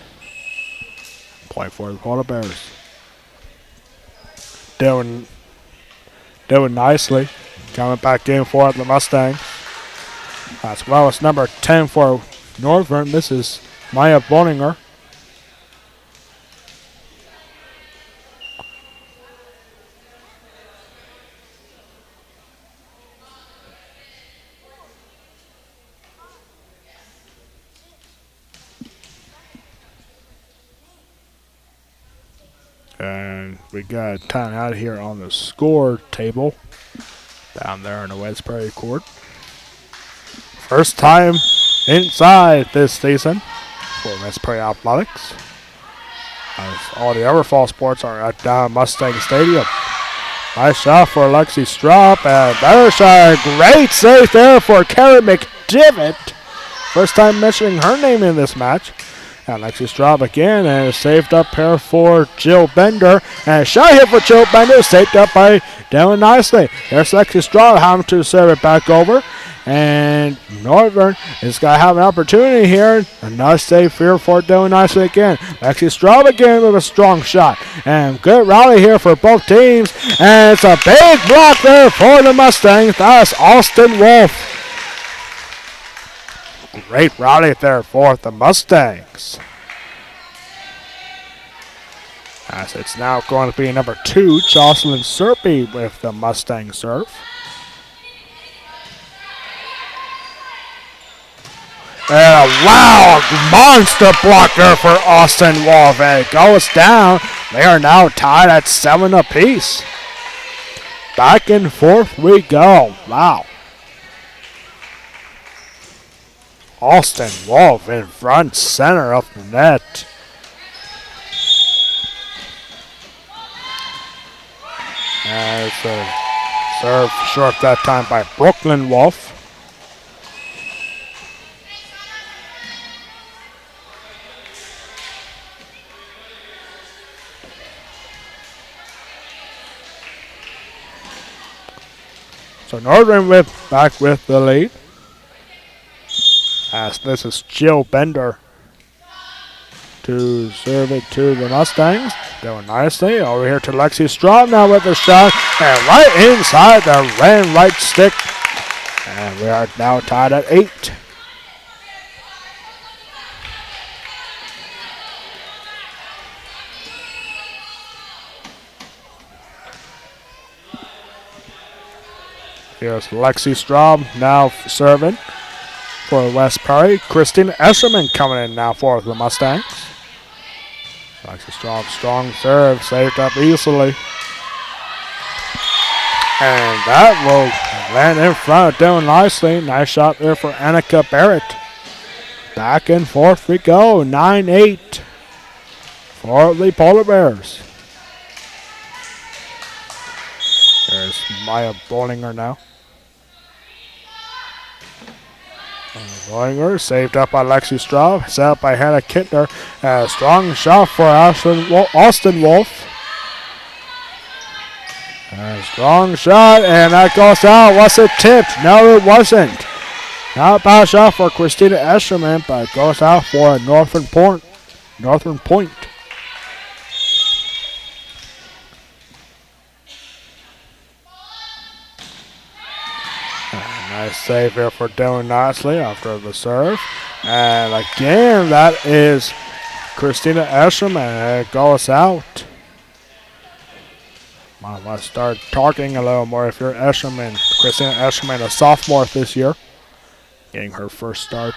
Point for the Polar Bears. Doing nicely. Coming back in for the Mustangs. As well as number 10 for Northern. This is Maya Boninger. And we got a timeout here on the score table down there in the Westbury court. First time inside this season for Westbury Athletics, as all the other fall sports are at down Mustang Stadium. Nice shot for Lexi Straub, and better shot. Great save there for Carrie McDivitt. First time mentioning her name in this match. And Lexi Straub again, and is saved up here for Jill Bender. And a shot here for Jill Bender, saved up by Dylan Nicely. There's Lexi Straub having to serve it back over. And Northern is going to have an opportunity here. A nice save here for Dylan Nicely again. Lexi Straub again with a strong shot. And good rally here for both teams. And it's a big block there for the Mustangs. That's Austin Wolfe. Great rally there for the Mustangs. As it's now going to be number 2, Jocelyn Serpy with the Mustang serve. And a monster block there for Austin Wolfe. And it goes down. They are now tied at 7 apiece. Back and forth we go. Wow. Austin Wolfe in front center of the net. And it's a serve short that time by Brooklyn Wolfe. So Northern back with the lead. As this is Jill Bender to to serve it to the Mustangs. Doing nicely. Over here to Lexi Straub now with the shot. And right inside the ran right stick. And we are now tied at 8. Here's Lexi Straub now serving for West Perry. Christina Escherman coming in now for the Mustangs. Lexi Straub, strong serve, saved up easily. And that will land in front, doing nicely. Nice shot there for Annika Barrett. Back and forth we go, 9-8 for the Polar Bears. There's Maya Bollinger now. Bollinger saved up by Lexi Straub, set up by Hannah Kintner. A strong shot for Austin Wolfe. A strong shot, and that goes out. Was it tipped? No, it wasn't. Not a bad shot for Christina Escherman, but it goes out for a Northern Point. Nice save here for Dylan Nicely after the serve. And again, that is Christina Escherman. It goes out. Might want to start talking a little more if you're Escherman. Christina Escherman, a sophomore this year. Getting her first start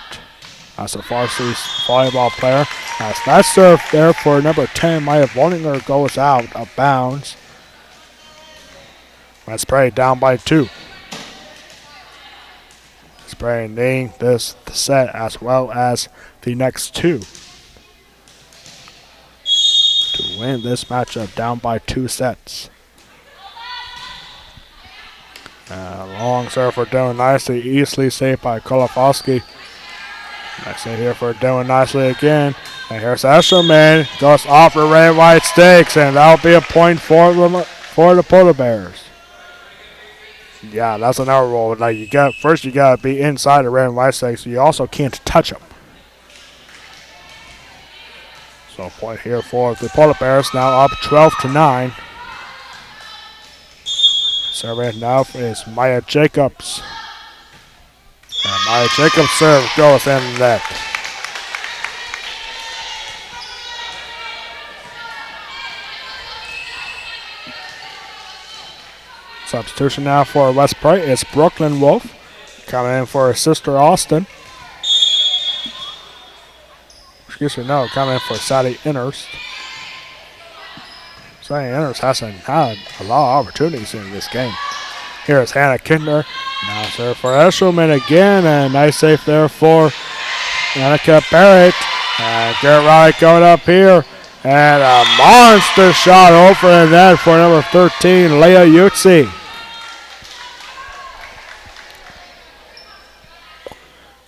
as a varsity volleyball player. As that serve there for number 10, Maya Bollinger, goes out of bounds. Let's pray down by 2. Spraying this set as well as the next 2 to win this matchup down by 2 sets. Long serve for Dylan Nicely, easily saved by Kolofowski. Nice save here for Dylan Nicely again. And here's Escherman, goes off the red white sticks, and that'll be a point for the Polar Bears. Yeah, that's another rule. Like you gotta be inside the red and white stakes. So you also can't touch them. So point here for the Polar Bears, now up 12-9. Serving now is Maya Jacobs. And Maya Jacobs' serve goes in the net. Substitution now for West Prairie is Brooklyn Wolfe. Coming in for her sister Austin. Coming in for Sadie Innerst. Sadie Innerst hasn't had a lot of opportunities in this game. Here is Hannah Kintner. Now serve for Escherman again. And nice save there for Annika Barrett. And Garrett Riley going up here. And a monster shot over the net for number 13, Leah Yutzi.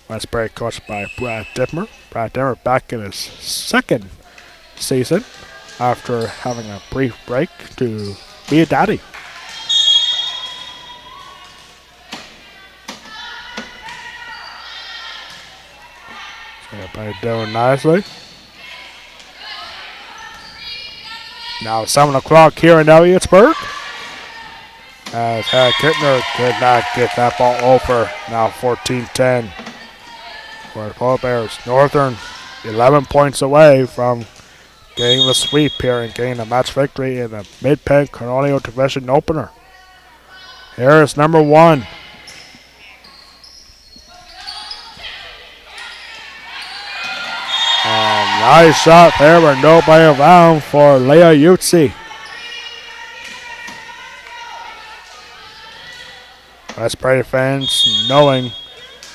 West Prairie coached by Brad Dittmer. Brad Dittmer back in his second season after having a brief break to be a daddy. So by doing nicely. Now 7 o'clock here in Elliotsburg. As Kintner could not get that ball over. Now 14-10 for the Polar Bears. Northern 11 points away from getting the sweep here and getting a match victory in the Mid-Penn Colonial Division opener. Here is number 1. And nice shot there, but nobody around for Leah Yutzi. West Prairie fans knowing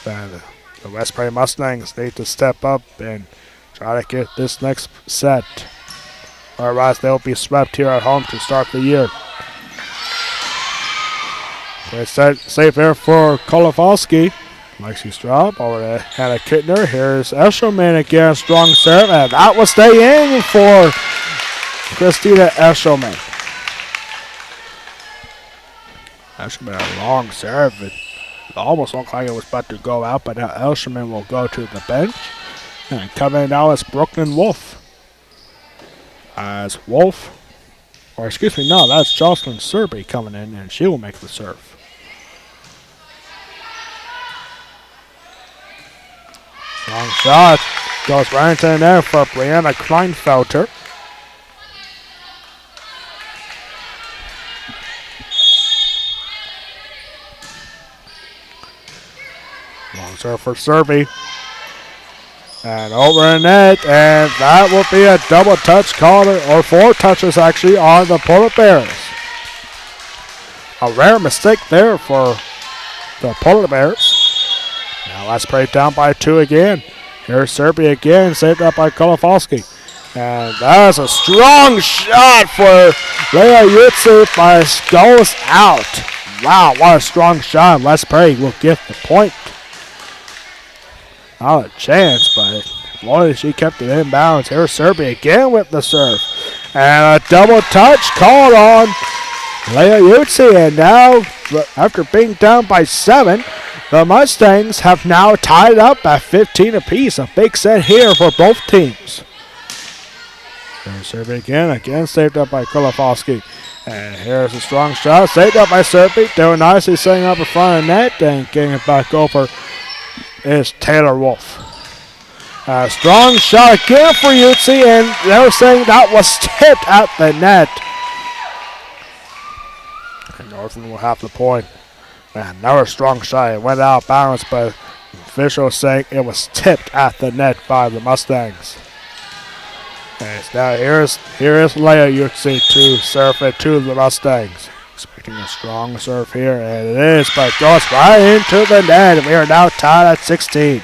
that the West Prairie Mustangs need to step up and try to get this next set. Otherwise, they'll be swept here at home to start the year. Great set, safe there for Kolofowski. Lexi Straub over to Hannah Kintner. Here's Escherman again, strong serve, and that will stay in for Christina Escherman. Escherman a long serve. It almost looked like it was about to go out, but now Escherman will go to the bench. And coming in now is Brooklyn Wolfe. as Wolfe, or excuse me, no, that's Jocelyn Serby coming in, and she will make the serve. Long shot goes right into the net for Brianna Kleinfelter. Long serve for Serby. And over the net, and that will be a double touch call, or 4 touches actually, on the Polar Bears. A rare mistake there for the Polar Bears. Now let's break down by 2 again. Here's Serby again, saved up by Kolofowski. And that is a strong shot for Leah Yutsu, but goes out. Wow, what a strong shot. Les Perry will get the point. Not a chance, but boy, she kept it in bounds. Here's Serby again with the serve. And a double touch called on Leah Yutsi. And now, after being down by 7, the Mustangs have now tied up at 15 apiece. A big set here for both teams. Here's Serby again saved up by Kolofowski. And here's a strong shot, saved up by Serby. Doing nicely, setting up in front of the net and getting it back over is Taylor Wolfe. A strong shot again for Yutsi, and they're saying that was tipped at the net. And Northland will have the point. Man, another strong shot. It went out of bounds, but officials saying it was tipped at the net by the Mustangs. And now here is Leah Yutsi to serve it to the Mustangs. Expecting a strong serve here, and it is, but goes right into the net. And we are now tied at 16.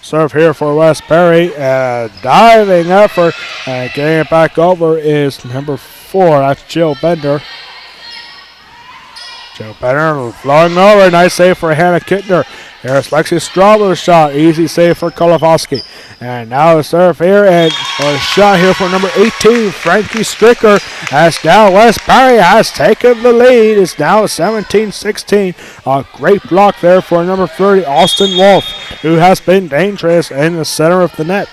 Serve here for West Perry. Diving effort, and getting it back over is number 4. That's Jill Bender. Jill Bender flowing over. Nice save for Hannah Kintner. Here's Lexi Strawber's shot. Easy save for Kolofowski. And now a serve here, and a shot here for number 18, Frankie Stricker. As now West Perry has taken the lead. It's now 17-16. A great block there for number 30, Austin Wolfe, who has been dangerous in the center of the net.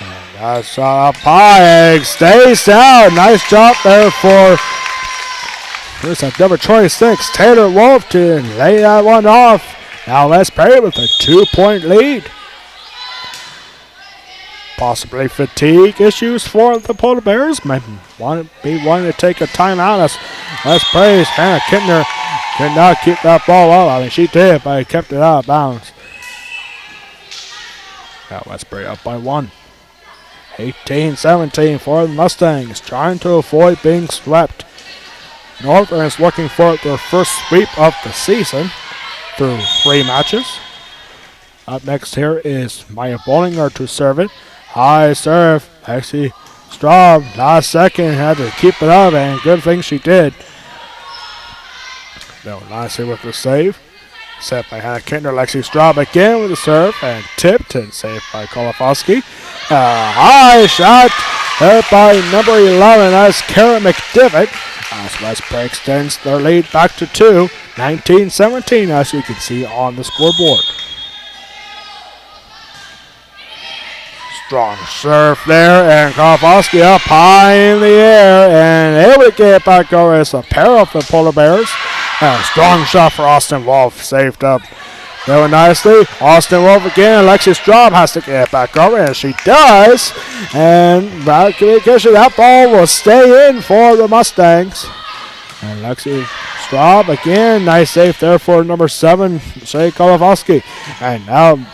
And shot up high, stays down. Nice job there for here's that number 26, Taylor Wolfe, to lay that one off. Now West Perry with a 2-point lead. Possibly fatigue issues for the Polar Bears. Might be wanting to take a timeout as West Perry's Hannah Kintner could not keep that ball up. I mean, she did, but he kept it out of bounds. Now West Perry up by 1. 18-17 for the Mustangs, trying to avoid being swept. Northern is looking for their first sweep of the season through 3 matches. Up next here is Maya Bollinger to serve it. High serve. Actually, Straub last second had to keep it up, and good thing she did. No, nicely with the save. Set by Hannah Kintner. Lexi Straub again with the serve, and tipped and saved by Kolofowski. High shot there by number 11. That's Kara McDivitt. As West Perry extends their lead back to 2. 19-17, as you can see on the scoreboard. Strong serve there, and Kolofowski up high in the air, and able to get it back over. It's a pair of the Polar Bears. And a strong shot for Austin Wolfe, saved up very nicely. Austin Wolfe again. Alexis Straub has to get it back over, and she does. And that ball will stay in for the Mustangs. And Alexis Straub again. Nice save there for number 7, Shay Kolofowski. And now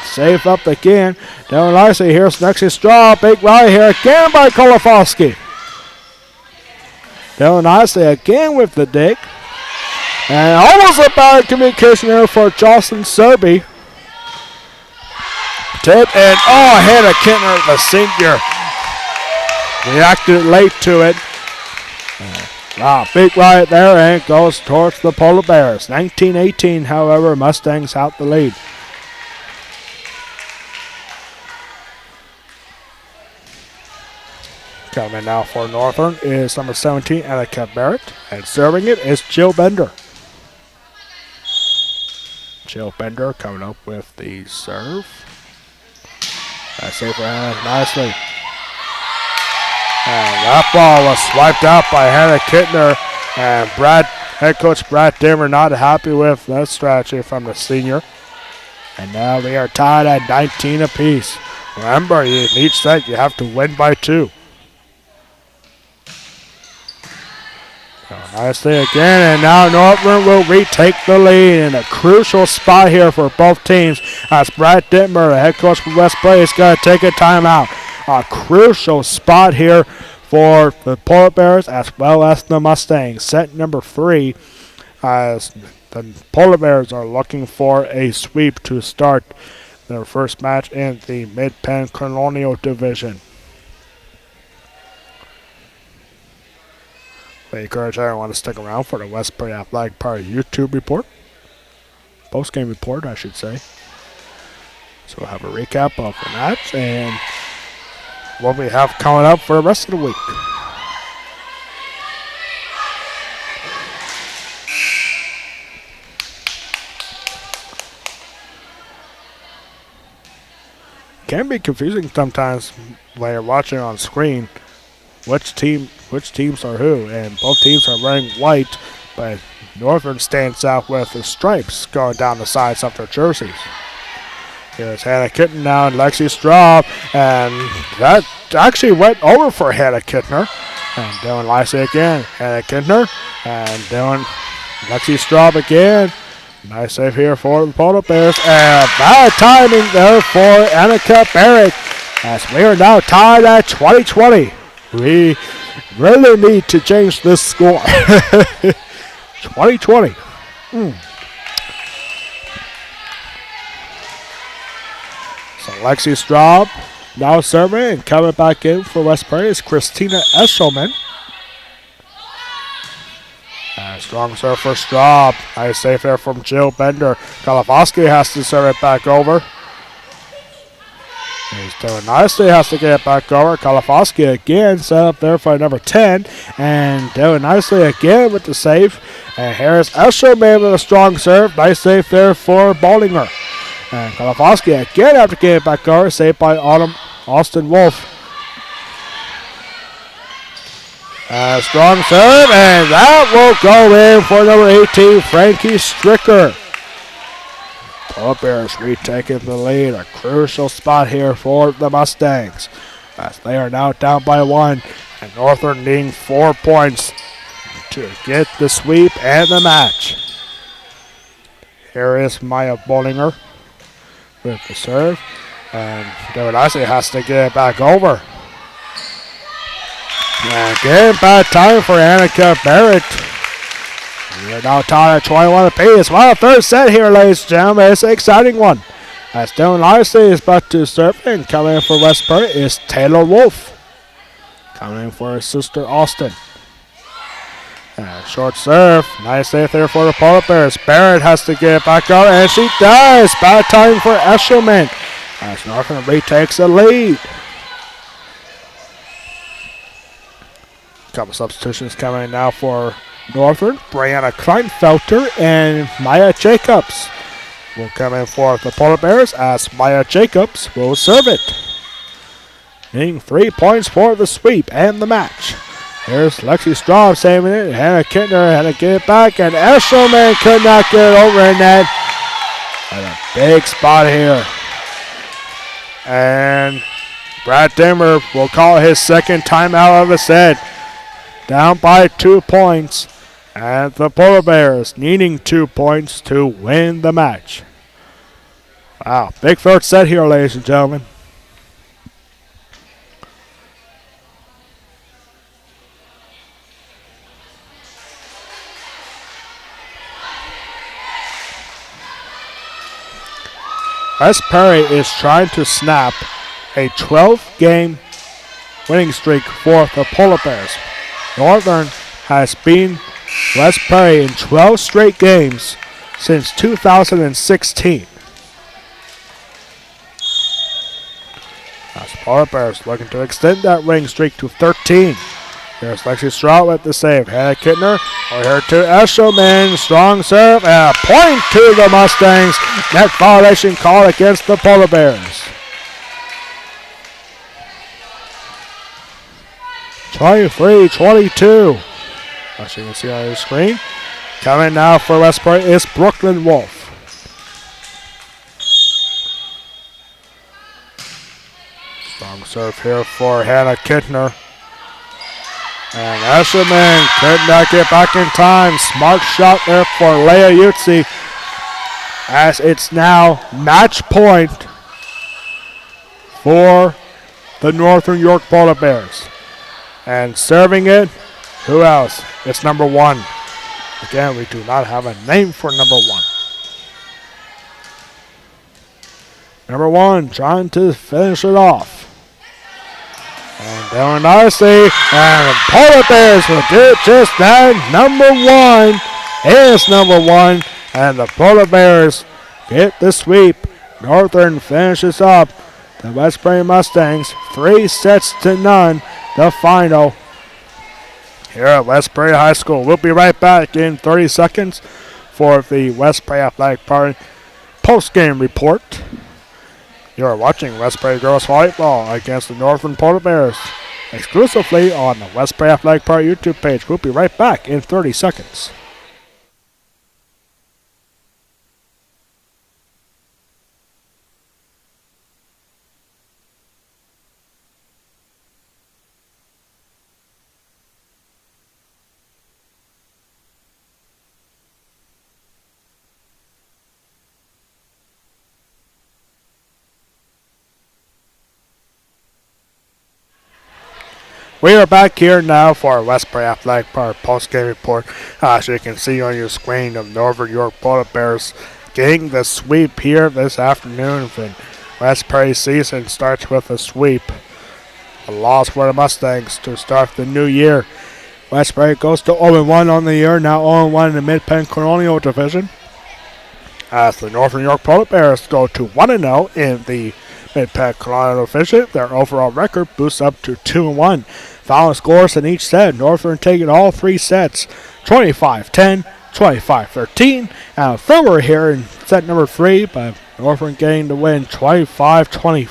save up again. Down nicely. Here's Alexis Straub. Big rally here again by Kolofowski. Down nicely again with the dig. And almost a bad communication there for Jocelyn Serby. Tip, and Hannah Kintner, the senior, reacted late to it. Big right there, and goes towards the Polar Bears. 19-18, however, Mustangs out the lead. Coming now for Northern is number 17, Annika Barrett. And serving it is Jill Bender. Jill Bender coming up with the serve. That's safe for Hannah nicely. And that ball was swiped out by Hannah Kintner. And head coach Brad Dimmer not happy with that strategy from the senior. And now they are tied at 19 apiece. Remember, in each set you have to win by 2. Nicely again, and now Northern will retake the lead in a crucial spot here for both teams as Brad Dittmer, the head coach for West Play, is going to take a timeout. A crucial spot here for the Polar Bears as well as the Mustangs. Set number 3 as the Polar Bears are looking for a sweep to start their first match in the Mid-Penn Colonial Division. I encourage everyone to stick around for the West Prairie Athletic Park YouTube report. Postgame report, I should say. So we'll have a recap of the match and what we have coming up for the rest of the week. It can be confusing sometimes when you're watching on screen which teams are who, and both teams are wearing white, but Northern stands out with the stripes going down the sides of their jerseys. Here's Hannah Kintner now and Lexi Straub, and that actually went over for Hannah Kintner. And doing Lacey again, Hannah Kintner, and doing Lexi Straub again. Nice save here for the Polar Bears, and bad timing there for Annika Barrett, as we are now tied at 20-20. We really need to change this score. 20-20. So Lexi Straub now serving, and coming back in for West Prairie is Christina Eshelman. Strong serve for Straub. Nice save there from Jill Bender. Kalafowski has to serve it back over. He's doing nicely, has to get it back over. Kalafowski again set up there for number 10. And doing nicely again with the save. And here's Eshelman with a strong serve. Nice save there for Bollinger. And Kalafowski again after getting it back over. Saved by Austin Wolfe. Strong serve, and that will go in for number 18, Frankie Stricker. Polar Bears retaking the lead. A crucial spot here for the Mustangs, as they are now down by 1, and Northern needing 4 points to get the sweep and the match. Here is Maya Bollinger with the serve, and David Isley has to get it back over. And again, bad time for Annika Barrett. We are now tied at 21 apiece. Well, third set here, ladies and gentlemen. It's an exciting one. As Dylan Isley is about to serve, and coming in for West Prairie is Taylor Wolfe. Coming in for his sister Austin. And short serve. Nice save there for the Polar Bears. Barrett has to get it back out, and she does. Bad time for Eshelman, as Northern retakes the lead. Couple substitutions coming now for Northern. Brianna Kleinfelter and Maya Jacobs will come in for the Polar Bears, as Maya Jacobs will serve it. Needing 3 points for the sweep and the match. Here's Lexi Straub saving it. Hannah Kintner had to get it back, and Eshelman could not get it over in net. And a big spot here. And Brad Dimmer will call his second timeout of the set. Down by 2 points, and the Polar Bears needing 2 points to win the match. Wow, big third set here, ladies and gentlemen. West Prairie is trying to snap a 12-game winning streak for the Polar Bears. Northern has beaten West Prairie in 12 straight games since 2016. As Polar Bears looking to extend that winning streak to 13. Here's Lexi Stroud with the save. Hannah Kintner over here to Eshelman. Strong serve and a point to the Mustangs. Net violation call against the Polar Bears. 23-22. As you can see on your screen. Coming now for Westbury is Brooklyn Wolfe. Strong serve here for Hannah Kintner. And Eshelman could not get back in time. Smart shot there for Leah Utsi. As it's now match point for the Northern York Polar Bears. And serving it, who else? It's number 1. Again, we do not have a name for number 1. Number 1 trying to finish it off. And down nicely, and the Polar Bears will do just that. Number 1 is number 1, and the Polar Bears get the sweep. Northern finishes up the Westbury Mustangs 3-0, the final here at Westbury High School. We'll be right back in 30 seconds for the Westbury Athletic Party post-game report. You are watching Westbury Girls Volleyball against the Northern Polar Bears exclusively on the Westbury Athletic Party YouTube page. We'll be right back in 30 seconds. We are back here now for our Westbury Athletic Park post-game report. As you can see on your screen, the Northern York Polar Bears getting the sweep here this afternoon. The Westbury season starts with a sweep. A loss for the Mustangs to start the new year. Westbury goes to 0-1 on the year, now 0-1 in the Mid-Penn Colonial Division. As the Northern York Polar Bears go to 1-0 in the Mid-Penn Colonial Division, their overall record boosts up to 2-1. Final scores in each set. Northern taking all 3 sets, 25-10, 25-13. And forward here in set number 3, but Northern getting the win 25-22.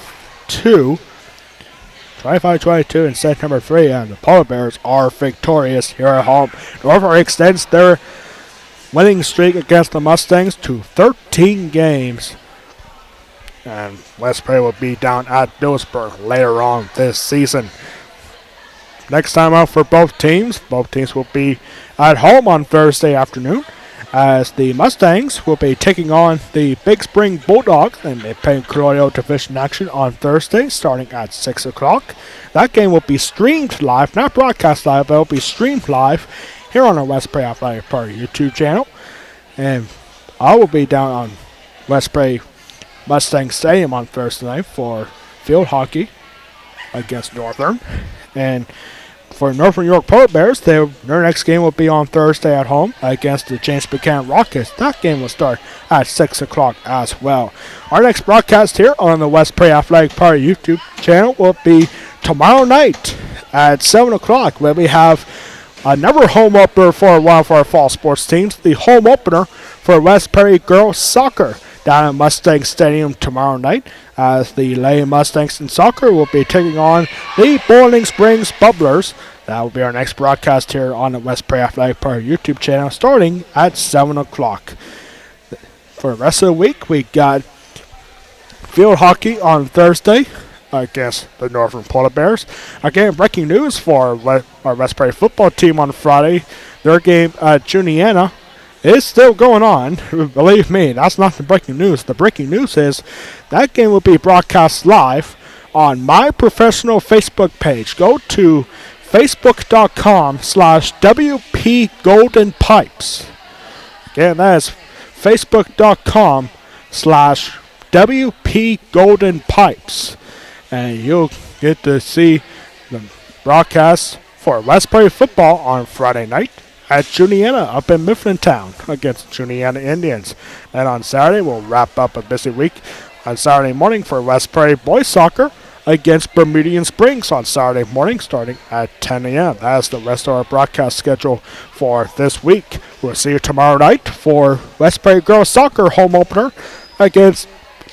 25-22 in set number 3, and the Polar Bears are victorious here at home. Northern extends their winning streak against the Mustangs to 13 games. And Westbury will be down at Dillsburg later on this season. Next time out for both teams will be at home on Thursday afternoon, as the Mustangs will be taking on the Big Spring Bulldogs in Mid-Penn Colonial Division action on Thursday, starting at 6 o'clock. That game will be streamed live, not broadcast live, but it will be streamed live here on our Westbury Athletic Party YouTube channel. And I will be down on Westbury Mustang Stadium on Thursday night for field hockey against Northern. And for Northern York Polar Bears, their next game will be on Thursday at home against the James Buchanan Rockets. That game will start at 6 o'clock as well. Our next broadcast here on the Westbury Athletic Party YouTube channel will be tomorrow night at 7 o'clock, where we have another home opener for one of our fall sports teams, the home opener for Westbury Girls Soccer down at Mustang Stadium tomorrow night, as the Lady Mustangs in soccer will be taking on the Boiling Springs Bubblers. That will be our next broadcast here on the Westbury Athletic Park YouTube channel, starting at 7 o'clock. For the rest of the week, we got field hockey on Thursday against the Northern Polar Bears. Again, breaking news for our Westbury football team on Friday. Their game at Juniana is still going on. Believe me, that's not the breaking news. The breaking news is that game will be broadcast live on my professional Facebook page. Go to facebook.com/WPGoldenPipes. Again, that is facebook.com/WPGoldenPipes. And you'll get to see the broadcast for Westbury football on Friday night at Juniana up in Mifflintown against Juniana Indians. And on Saturday, we'll wrap up a busy week on Saturday morning for Westbury boys soccer against Bermudian Springs on Saturday morning starting at 10 a.m. That's the rest of our broadcast schedule for this week. We'll see you tomorrow night for West Prairie Girls Soccer home opener against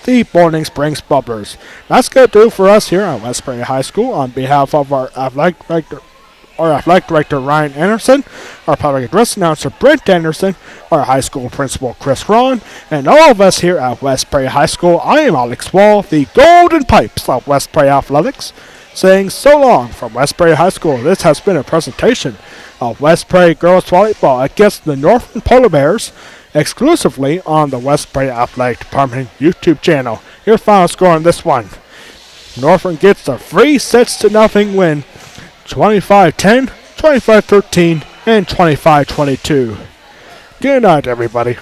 the Boiling Springs Bubblers. That's going to do for us here at West Prairie High School. On behalf of our athletic director Ryan Anderson, our public address announcer Brent Anderson, our high school principal Chris Ron, and all of us here at West Prairie High School, I am Alex Wall, the Golden Pipes of West Prairie Athletics, saying so long from West Prairie High School. This has been a presentation of West Prairie Girls Volleyball against the Northern Polar Bears, exclusively on the West Prairie Athletic Department YouTube channel. Your final score on this one: Northern gets a 3-0 win, 25-10, 25-13, and 25-22. Good night, everybody.